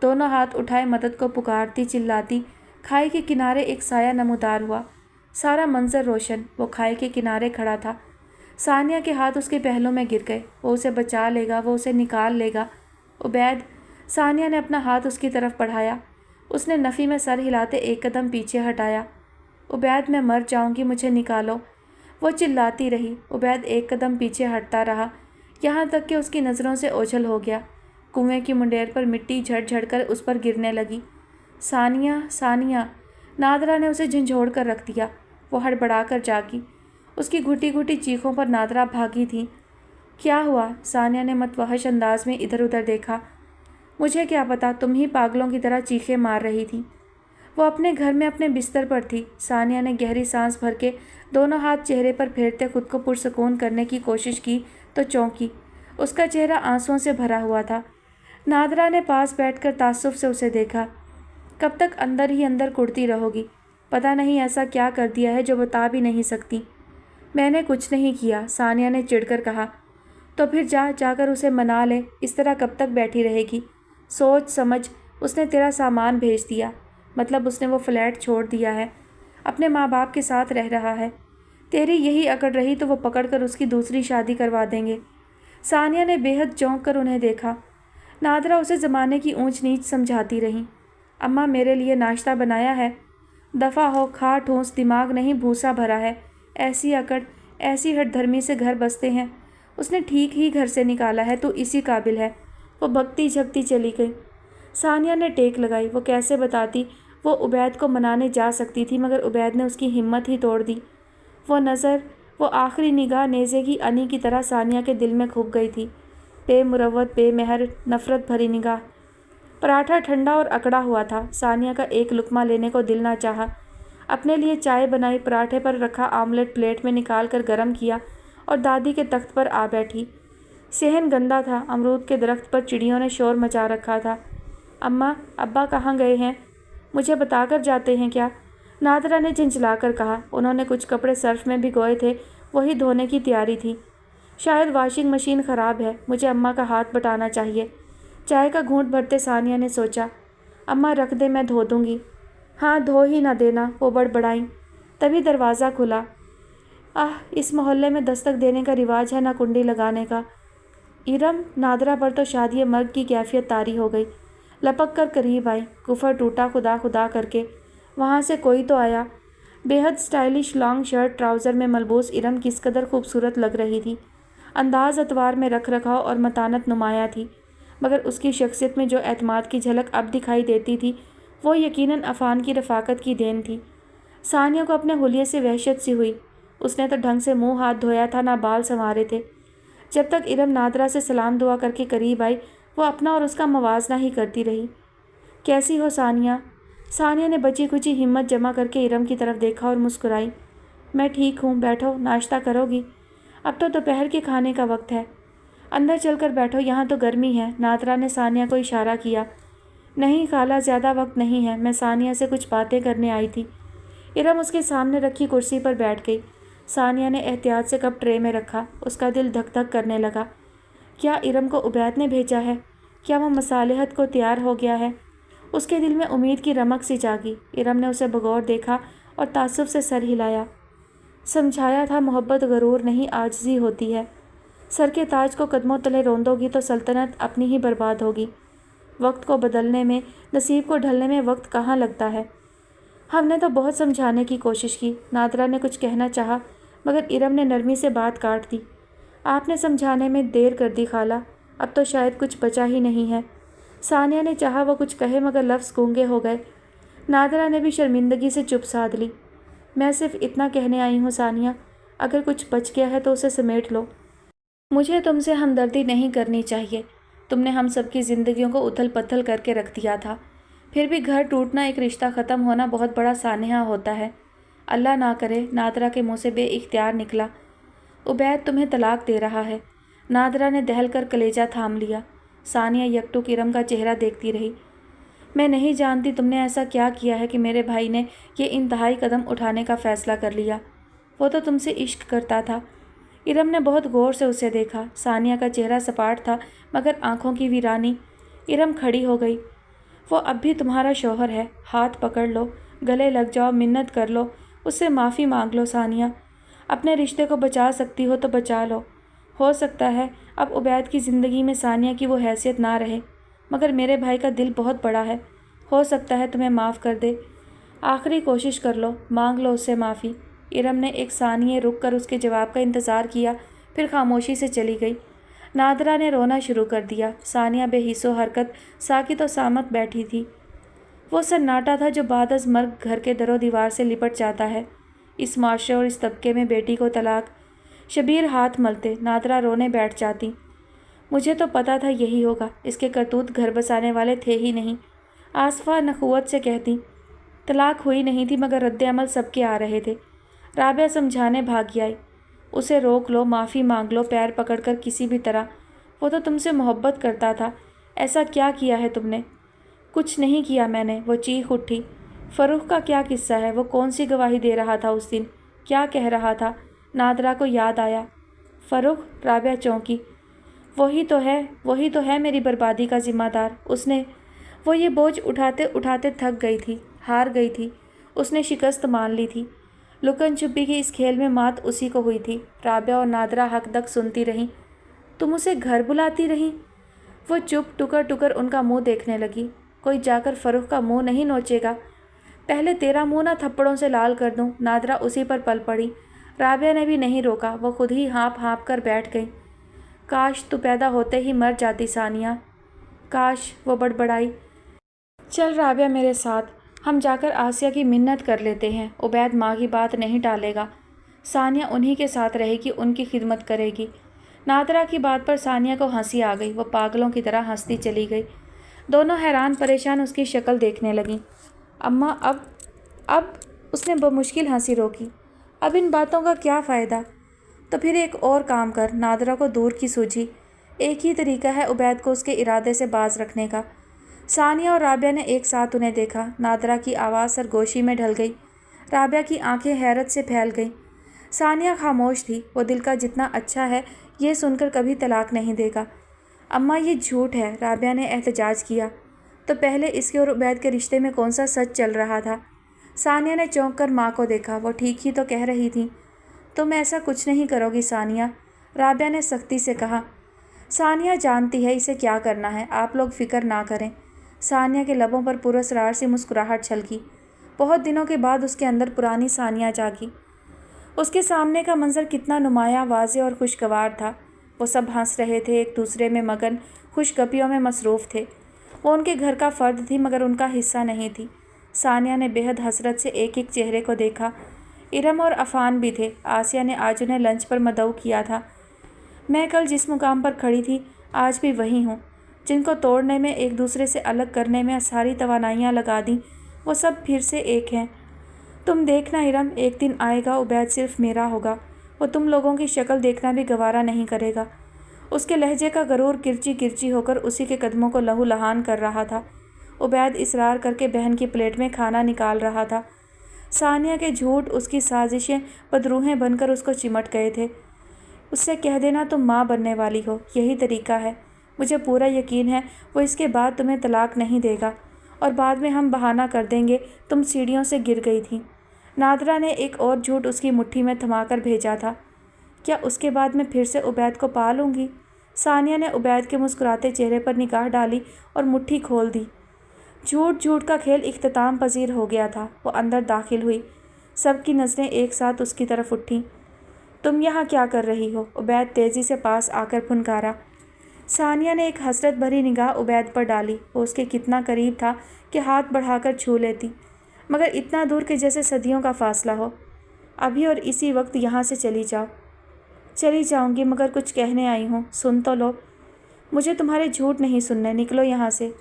दोनों हाथ उठाए मदद को पुकारती चिल्लाती। खाई के किनारे एक साया नमूदार हुआ। सारा मंजर रोशन। वो खाई के किनारे खड़ा था। सानिया के हाथ उसके पहलों में गिर गए। वो उसे बचा लेगा, वो उसे निकाल लेगा। उबैद। सानिया ने अपना हाथ उसकी तरफ बढ़ाया। उसने नफ़ी में सर हिलाते एक कदम पीछे हटाया। उबैद, मैं मर जाऊंगी, मुझे निकालो। वो चिल्लाती रही। उबैद एक कदम पीछे हटता रहा, यहाँ तक कि उसकी नज़रों से ओझल हो गया। कुएं की मुंडेर पर मिट्टी झड़ कर उस पर गिरने लगी। सानिया, सानिया। नादरा ने उसे झंझोड़ कर रख दिया। वो हड़बड़ा कर जागी। उसकी घुटी घुटी चीखों पर नादरा भागी थी। क्या हुआ? सानिया ने मतवहश अंदाज में इधर उधर देखा। मुझे क्या पता, तुम ही पागलों की तरह चीखें मार रही थी। वो अपने घर में अपने बिस्तर पर थी। सानिया ने गहरी सांस भर के दोनों हाथ चेहरे पर फेरते खुद को पुरसकून करने की कोशिश की तो चौंकी। उसका चेहरा आंसुओं से भरा हुआ था। नादरा ने पास बैठकर तासुफ से उसे देखा। कब तक अंदर ही अंदर कुढ़ती रहोगी? पता नहीं ऐसा क्या कर दिया है जो बता भी नहीं सकती। मैंने कुछ नहीं किया, सानिया ने चिढ़कर कहा। तो फिर जाकर उसे मना ले। इस तरह कब तक बैठी रहेगी? सोच समझ। उसने तेरा सामान भेज दिया, मतलब उसने वो फ्लैट छोड़ दिया है, अपने माँ बाप के साथ रह रहा है। तेरी यही अकड़ रही तो वो पकड़कर उसकी दूसरी शादी करवा देंगे। सानिया ने बेहद चौंक कर उन्हें देखा। नादरा उसे ज़माने की ऊंच नीच समझाती रही। अम्मा, मेरे लिए नाश्ता बनाया है? दफ़ा हो, खा ठूंस, दिमाग नहीं भूसा भरा है। ऐसी अकड़, ऐसी हठधर्मी से घर बसते हैं। उसने ठीक ही घर से निकाला है, तू इसी काबिल है। वो भगती झकती चली गई। सानिया ने टेक लगाई। वो कैसे बताती? वो उबैद को मनाने जा सकती थी, मगर उबैद ने उसकी हिम्मत ही तोड़ दी। वो नज़र, वो आखिरी निगाह नेज़े की अनी की तरह सानिया के दिल में खुब गई थी। बेमुरवत, बेमहर, नफ़रत भरी निगाह। पराठा ठंडा और अकड़ा हुआ था। सानिया का एक लुकमा लेने को दिल ना चाहा। अपने लिए चाय बनाई, पराठे पर रखा आमलेट प्लेट में निकाल कर गर्म किया और दादी के तख्त पर आ बैठी। सेहन गंदा था। अमरूद के दरख्त पर चिड़ियों ने शोर मचा रखा था। अम्मा, अब्बा कहाँ गए हैं? मुझे बताकर जाते हैं क्या? नादरा ने झंझलाकर कहा। उन्होंने कुछ कपड़े सर्फ में भिगोए थे, वही धोने की तैयारी थी। शायद वॉशिंग मशीन ख़राब है, मुझे अम्मा का हाथ बटाना चाहिए। चाय का घूंट भरते सानिया ने सोचा, अम्मा रख दे, मैं धो दूँगी। हाँ, धो ही ना देना, वो बड़बड़ाई। तभी दरवाज़ा खुला। इस मोहल्ले में दस्तक देने का रिवाज है, ना कुंडी लगाने का। इरम। नादरा पर तो शादी मर्द की कैफियत तारी हो गई। लपक कर करीब आई। कुफर टूटा खुदा खुदा करके। वहाँ से कोई तो आया। बेहद स्टाइलिश लॉन्ग शर्ट ट्राउज़र में मलबूस इरम किस कदर खूबसूरत लग रही थी। अंदाज़ अतवार में रख रखाव और मतानत नुमाया थी, मगर उसकी शख्सियत में जो एतमाद की झलक अब दिखाई देती थी, वो यकीनन अफ़ान की रफ़ाकत की देन थी। सानिया को अपने हुलिये से वहशत सी हुई। उसने तो ढंग से मुँह हाथ धोया था, ना बाल संवारे थे। जब तक इरम नादरा से सलाम दुआ करके करीब आई, वो अपना और उसका मवाजना ही करती रही। कैसी हो सानिया? सानिया ने बची खुची हिम्मत जमा करके इरम की तरफ देखा और मुस्कुराई। मैं ठीक हूँ, बैठो, नाश्ता करोगी? अब तो दोपहर के खाने का वक्त है। اندر چل کر بیٹھو، یہاں تو گرمی ہے۔ نادرا نے ثانیہ کو اشارہ کیا۔ نہیں خالہ، زیادہ وقت نہیں ہے، میں ثانیہ سے کچھ باتیں کرنے آئی تھی۔ ارم اس کے سامنے رکھی کرسی پر بیٹھ گئی۔ ثانیہ نے احتیاط سے کپ ٹرے میں رکھا۔ اس کا دل دھک دھک کرنے لگا۔ کیا ارم کو عبید نے بھیجا ہے؟ کیا وہ مصالحت کو تیار ہو گیا ہے؟ اس کے دل میں امید کی رمق سی جاگی۔ ارم نے اسے بغور دیکھا اور تعصب سے سر ہلایا۔ سمجھایا تھا محبت غرور نہیں، عاجزی ہوتی ہے۔ سر کے تاج کو قدموں تلے روندو گی تو سلطنت اپنی ہی برباد ہوگی۔ وقت کو بدلنے میں، نصیب کو ڈھلنے میں وقت کہاں لگتا ہے؟ ہم نے تو بہت سمجھانے کی کوشش کی۔ نادرا نے کچھ کہنا چاہا مگر ارم نے نرمی سے بات کاٹ دی۔ آپ نے سمجھانے میں دیر کر دی خالہ، اب تو شاید کچھ بچا ہی نہیں ہے۔ ثانیہ نے چاہا وہ کچھ کہے مگر لفظ گونگے ہو گئے۔ نادرا نے بھی شرمندگی سے چپ سادھ لی۔ میں صرف اتنا کہنے آئی ہوں ثانیہ، اگر کچھ بچ گیا ہے تو اسے سمیٹ لو۔ مجھے تم سے ہمدردی نہیں کرنی چاہیے۔ تم نے ہم سب کی زندگیوں کو اتھل پتھل کر کے رکھ دیا تھا۔ پھر بھی گھر ٹوٹنا، ایک رشتہ ختم ہونا بہت بڑا سانحہ ہوتا ہے۔ اللہ نہ کرے، نادرا کے منہ سے بے اختیار نکلا، عبید تمہیں طلاق دے رہا ہے۔ نادرا نے دہل کر کلیجہ تھام لیا۔ ثانیہ یکٹک ارم کا چہرہ دیکھتی رہی۔ میں نہیں جانتی تم نے ایسا کیا کیا ہے کہ میرے بھائی نے یہ انتہائی قدم اٹھانے کا فیصلہ کر لیا۔ وہ تو تم سے عشق کرتا تھا۔ ارم نے بہت غور سے اسے دیکھا۔ ثانیہ کا چہرہ سپاٹ تھا مگر آنکھوں کی ویرانی۔ ارم کھڑی ہو گئی۔ وہ اب بھی تمہارا شوہر ہے، ہاتھ پکڑ لو، گلے لگ جاؤ، منت کر لو، اس سے معافی مانگ لو ثانیہ۔ اپنے رشتے کو بچا سکتی ہو تو بچا لو۔ ہو سکتا ہے اب عبید کی زندگی میں ثانیہ کی وہ حیثیت نہ رہے مگر میرے بھائی کا دل بہت بڑا ہے، ہو سکتا ہے تمہیں معاف کر دے۔ آخری کوشش کر لو، مانگ لو اس سے معافی۔ ارم نے ایک ثانیے رک کر اس کے جواب کا انتظار کیا، پھر خاموشی سے چلی گئی۔ نادرا نے رونا شروع کر دیا۔ ثانیہ بے حس و حرکت، ساکت و صامت بیٹھی تھی۔ وہ سناٹا تھا جو بعد از مرگ گھر کے در و دیوار سے لپٹ جاتا ہے۔ اس معاشرے اور اس طبقے میں بیٹی کو طلاق، شبیر ہاتھ ملتے، نادرا رونے بیٹھ جاتی۔ مجھے تو پتا تھا یہی ہوگا، اس کے کرتوت گھر بسانے والے تھے ہی نہیں۔ آصفہ نخوت سے کہتی، طلاق ہوئی نہیں تھی مگر رد عمل سب کے آ رہے تھے۔ رابعہ سمجھانے بھاگی آئی، اسے روک لو، معافی مانگ لو، پیر پکڑ کر کسی بھی طرح۔ وہ تو تم سے محبت کرتا تھا، ایسا کیا کیا ہے تم نے؟ کچھ نہیں کیا میں نے، وہ چیخ اٹھی۔ فروخ کا کیا قصہ ہے؟ وہ کون سی گواہی دے رہا تھا اس دن؟ کیا کہہ رہا تھا؟ نادرا کو یاد آیا۔ فروخ؟ رابعہ چونکی۔ وہی تو ہے میری بربادی کا ذمہ دار۔ اس نے، وہ یہ بوجھ اٹھاتے اٹھاتے تھک گئی تھی، ہار گئی تھی، اس نے شکست مان لی تھی۔ لکن چھپی کی اس کھیل میں مات اسی کو ہوئی تھی۔ رابعہ اور نادرا حق تک سنتی رہیں۔ تم اسے گھر بلاتی رہیں؟ وہ چپ، ٹکر ٹکر ان کا منہ دیکھنے لگی۔ کوئی جا کر فروخ کا منہ نہیں نوچے گا؟ پہلے تیرا منہ نہ تھپڑوں سے لال کر دوں۔ نادرا اسی پر پل پڑی۔ رابعہ نے بھی نہیں روکا، وہ خود ہی ہانپ ہانپ کر بیٹھ گئی۔ کاش تو پیدا ہوتے ہی مر جاتی ثانیہ، کاش، وہ بڑبڑائی۔ چل رابعہ میرے ساتھ، ہم جا کر آسیہ کی منت کر لیتے ہیں، عبید ماں کی بات نہیں ٹالے گا۔ ثانیہ انہی کے ساتھ رہے گی، ان کی خدمت کرے گی۔ نادرا کی بات پر ثانیہ کو ہنسی آ گئی، وہ پاگلوں کی طرح ہنستی چلی گئی۔ دونوں حیران پریشان اس کی شکل دیکھنے لگیں۔ اماں اب اس نے بمشکل ہنسی روکی۔ اب ان باتوں کا کیا فائدہ؟ تو پھر ایک اور کام کر۔ نادرا کو دور کی سوجھی۔ ایک ہی طریقہ ہے عبید کو اس کے ارادے سے باز رکھنے کا۔ ثانیہ اور رابعہ نے ایک ساتھ انہیں دیکھا۔ نادرا کی آواز سرگوشی میں ڈھل گئی، رابعہ کی آنکھیں حیرت سے پھیل گئیں۔ ثانیہ خاموش تھی۔ وہ دل کا جتنا اچھا ہے یہ سن کر کبھی طلاق نہیں دے گا۔ اماں یہ جھوٹ ہے، رابعہ نے احتجاج کیا۔ تو پہلے اس کے اور عبید کے رشتے میں کون سا سچ چل رہا تھا؟ ثانیہ نے چونک کر ماں کو دیکھا، وہ ٹھیک ہی تو کہہ رہی تھی۔ تم ایسا کچھ نہیں کرو گی ثانیہ، رابعہ نے سختی سے کہا۔ ثانیہ جانتی ہے اسے کیا کرنا ہے، آپ لوگ فکر نہ کریں۔ ثانیہ کے لبوں پر پراسرار سی مسکراہٹ چھلکی۔ بہت دنوں کے بعد اس کے اندر پرانی ثانیہ جاگی۔ اس کے سامنے کا منظر کتنا نمایاں، واضح اور خوشگوار تھا۔ وہ سب ہنس رہے تھے، ایک دوسرے میں مگن، خوش گپیوں میں مصروف تھے۔ وہ ان کے گھر کا فرد تھی مگر ان کا حصہ نہیں تھی۔ ثانیہ نے بے حد حسرت سے ایک ایک چہرے کو دیکھا۔ ارم اور عفان بھی تھے۔ آسیہ نے آج انہیں لنچ پر مدعو کیا تھا۔ میں کل جس مقام پر کھڑی تھی آج بھی وہی ہوں۔ جن کو توڑنے میں، ایک دوسرے سے الگ کرنے میں ساری توانائیاں لگا دیں، وہ سب پھر سے ایک ہیں۔ تم دیکھنا ارم، ایک دن آئے گا عبید صرف میرا ہوگا، وہ تم لوگوں کی شکل دیکھنا بھی گوارا نہیں کرے گا، उसके लहजे का गरूर किरची किरची होकर उसी के कदमों को लहू लहान कर रहा था। उबैद इसरार करके बहन की प्लेट में खाना निकाल रहा था। सानिया के झूठ, उसकी साजिशें बदरूहें बनकर उसको चिमट गए थे। उससे कह देना तुम माँ बनने वाली हो, यही तरीका है। मुझे पूरा यकीन है वो इसके बाद तुम्हें तलाक नहीं देगा और बाद में हम बहाना कर देंगे तुम सीढ़ियों से गिर गई थी। नादरा ने एक और झूठ उसकी मुट्ठी में थमाकर भेजा था। क्या उसके बाद मैं फिर से उबैद को पा लूँगी? सानिया ने उबैद के मुस्कुराते चेहरे पर निगाह डाली और मुट्ठी खोल दी। झूठ झूठ का खेल इख्तिताम पजीर हो गया था। वो अंदर दाखिल हुई। सबकी नज़रें एक साथ उसकी तरफ उठीं। तुम यहाँ क्या कर रही हो? उबैद तेज़ी से पास आकर फुनकारा। सानिया ने एक हसरत भरी निगाह उबैद पर डाली। वो उसके कितना करीब था कि हाथ बढ़ाकर छू लेती, मगर इतना दूर कि जैसे सदियों का फासला हो। अभी और इसी वक्त यहाँ से चली जाओ। चली जाऊँगी, मगर कुछ कहने आई हूँ, सुन तो लो। मुझे तुम्हारे झूठ नहीं सुनने, निकलो यहाँ से।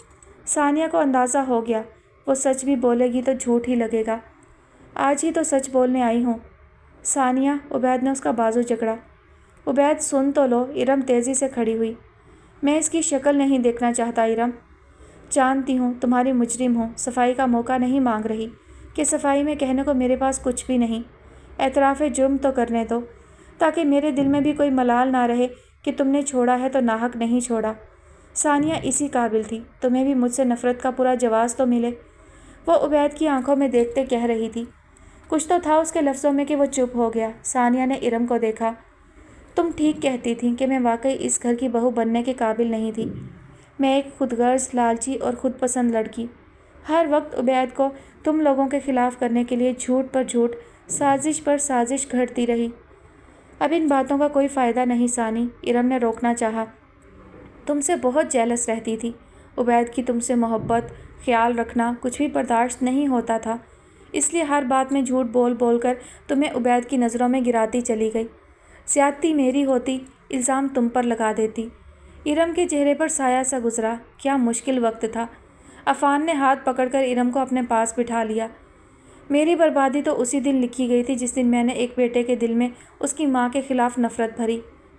सानिया को अंदाज़ा हो गया वो सच भी बोलेगी तो झूठ ही लगेगा। आज ही तो सच बोलने आई हूँ। सानिया, उबैद ने उसका बाजू जकड़ा। उबैद सुन तो लो। इरम तेज़ी से खड़ी हुई। मैं इसकी शक्ल नहीं देखना चाहता इरम। जानती हूँ तुम्हारी मुजरिम हूँ, सफाई का मौका नहीं मांग रही कि सफाई में कहने को मेरे पास कुछ भी नहीं। एतराफ़ जुर्म तो करने दो, ताकि मेरे दिल में भी कोई मलाल ना रहे कि तुमने छोड़ा है तो नाहक नहीं छोड़ा। सानिया इसी काबिल थी, तुम्हें भी मुझसे नफ़रत का पूरा जवाब तो मिले। वो उबैद की आंखों में देखते कह रही थी। कुछ तो था उसके लफ्ज़ों में कि वो चुप हो गया। सानिया ने इरम को देखा। तुम ठीक कहती थी कि मैं वाकई इस घर की बहू बनने के काबिल नहीं थी। मैं एक खुदगर्ज, लालची और ख़ुद पसंद लड़की। हर वक्त उबैद को तुम लोगों के ख़िलाफ़ करने के लिए झूठ पर झूठ, साजिश पर साजिश घड़ती रही। अब इन बातों का कोई फ़ायदा नहीं सानी, इरम ने रोकना चाहा। तुमसे बहुत जेलस रहती थी। उबैद की तुमसे मोहब्बत, ख्याल रखना कुछ भी बर्दाश्त नहीं होता था, इसलिए हर बात में झूठ बोल बोल कर तुम्हें उबैद की नज़रों में गिराती चली गई। ज़्यादती मेरी होती, इल्ज़ाम तुम पर लगा देती। इरम के चेहरे पर साया सा गुजरा। क्या मुश्किल वक्त था। अफ़ान ने हाथ पकड़कर इरम को अपने पास बिठा लिया। मेरी बर्बादी तो उसी दिन लिखी गई थी जिस दिन मैंने एक बेटे के दिल में उसकी माँ के ख़िलाफ़ नफ़रत भरी।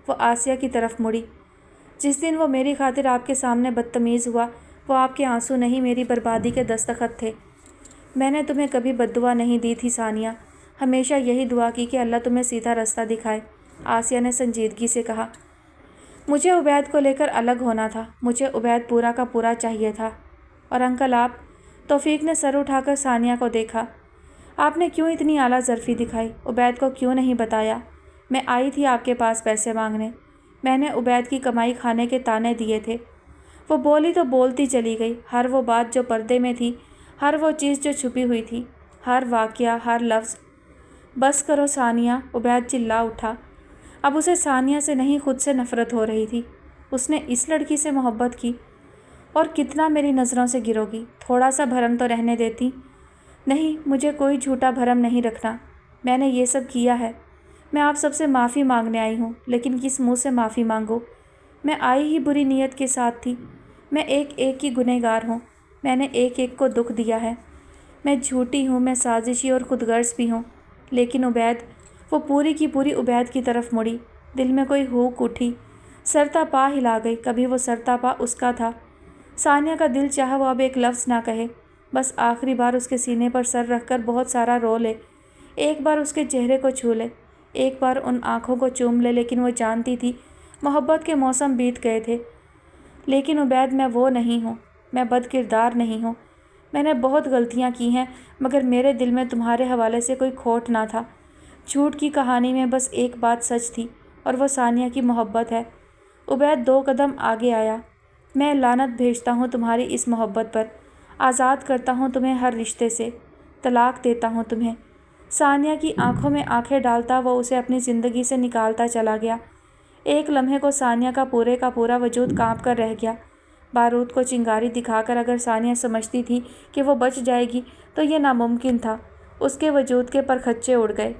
वो आसिया की तरफ मुड़ी। जिस दिन वो मेरी खातिर आपके सामने बदतमीज़ हुआ, वो आपके आंसू नहीं, मेरी बर्बादी के दस्तखत थे। मैंने तुम्हें कभी बद्दुआ नहीं दी थी सानिया, हमेशा यही दुआ की कि अल्लाह तुम्हें सीधा रास्ता दिखाए। आसिया ने संजीदगी से कहा। मुझे उबैद को लेकर अलग होना था। मुझे उबैद पूरा का पूरा चाहिए था। और अंकल आप? तौफीक ने सर उठाकर सानिया को देखा। आपने क्यों इतनी आला ज़र्फ़ी दिखाई? उबैद को क्यों नहीं बताया? मैं आई थी आपके पास पैसे मांगने। मैंने उबैद की कमाई खाने के ताने दिए थे। वो बोली तो बोलती चली गई। हर वो बात जो पर्दे में थी, हर वो चीज़ जो छुपी हुई थी, हर वाक़या, हर लफ्ज़। बस करो सानिया, उबैद चिल्ला उठा। अब उसे सानिया से नहीं, खुद से नफ़रत हो रही थी। उसने इस लड़की से मोहब्बत की, और कितना मेरी नज़रों से गिरोगी। थोड़ा सा भरम तो रहने देती। नहीं, मुझे कोई झूठा भरम नहीं रखना। मैंने ये सब किया है। मैं आप सबसे माफ़ी मांगने आई हूँ, लेकिन किस मुँह से माफ़ी मांगूँ? मैं आई ही बुरी नीयत के साथ थी। मैं एक एक की गुनहगार हूँ। मैंने एक एक को दुख दिया है। मैं झूठी हूँ, मैं साजिशी और खुदगर्ज भी हूँ। लेकिन उबैद, वो पूरी की पूरी उबैद की तरफ मुड़ी। दिल में कोई हुक उठी, सरता पा हिला गई। कभी वो सरता पा उसका था। सानिया का दिल चाहा वो अब एक लफ्ज़ ना कहे, बस आखिरी बार उसके सीने पर सर रखकर बहुत सारा रो ले, एक बार उसके चेहरे को छू ले, एक बार उन आँखों को चूम ले। लेकिन वो जानती थी मोहब्बत के मौसम बीत गए थे। लेकिन उबैद, मैं वो नहीं हूँ। मैं बदकिरदार नहीं हूँ। मैंने बहुत गलतियाँ की हैं, मगर मेरे दिल में तुम्हारे हवाले से कोई खोट ना था। झूठ की कहानी में बस एक बात सच थी, और वो सानिया की मोहब्बत है। उबैद 2 कदम आगे आया। मैं लानत भेजता हूँ तुम्हारी इस मोहब्बत पर। आज़ाद करता हूँ तुम्हें हर रिश्ते से। तलाक देता हूँ तुम्हें। सानिया की आंखों में आंखें डालता वो उसे अपनी ज़िंदगी से निकालता चला गया। एक लम्हे को सानिया का पूरा वजूद काँप कर रह गया। बारूद को चिंगारी दिखाकर अगर सानिया समझती थी कि वो बच जाएगी, तो ये नामुमकिन था। उसके वजूद के परखच्चे उड़ गए।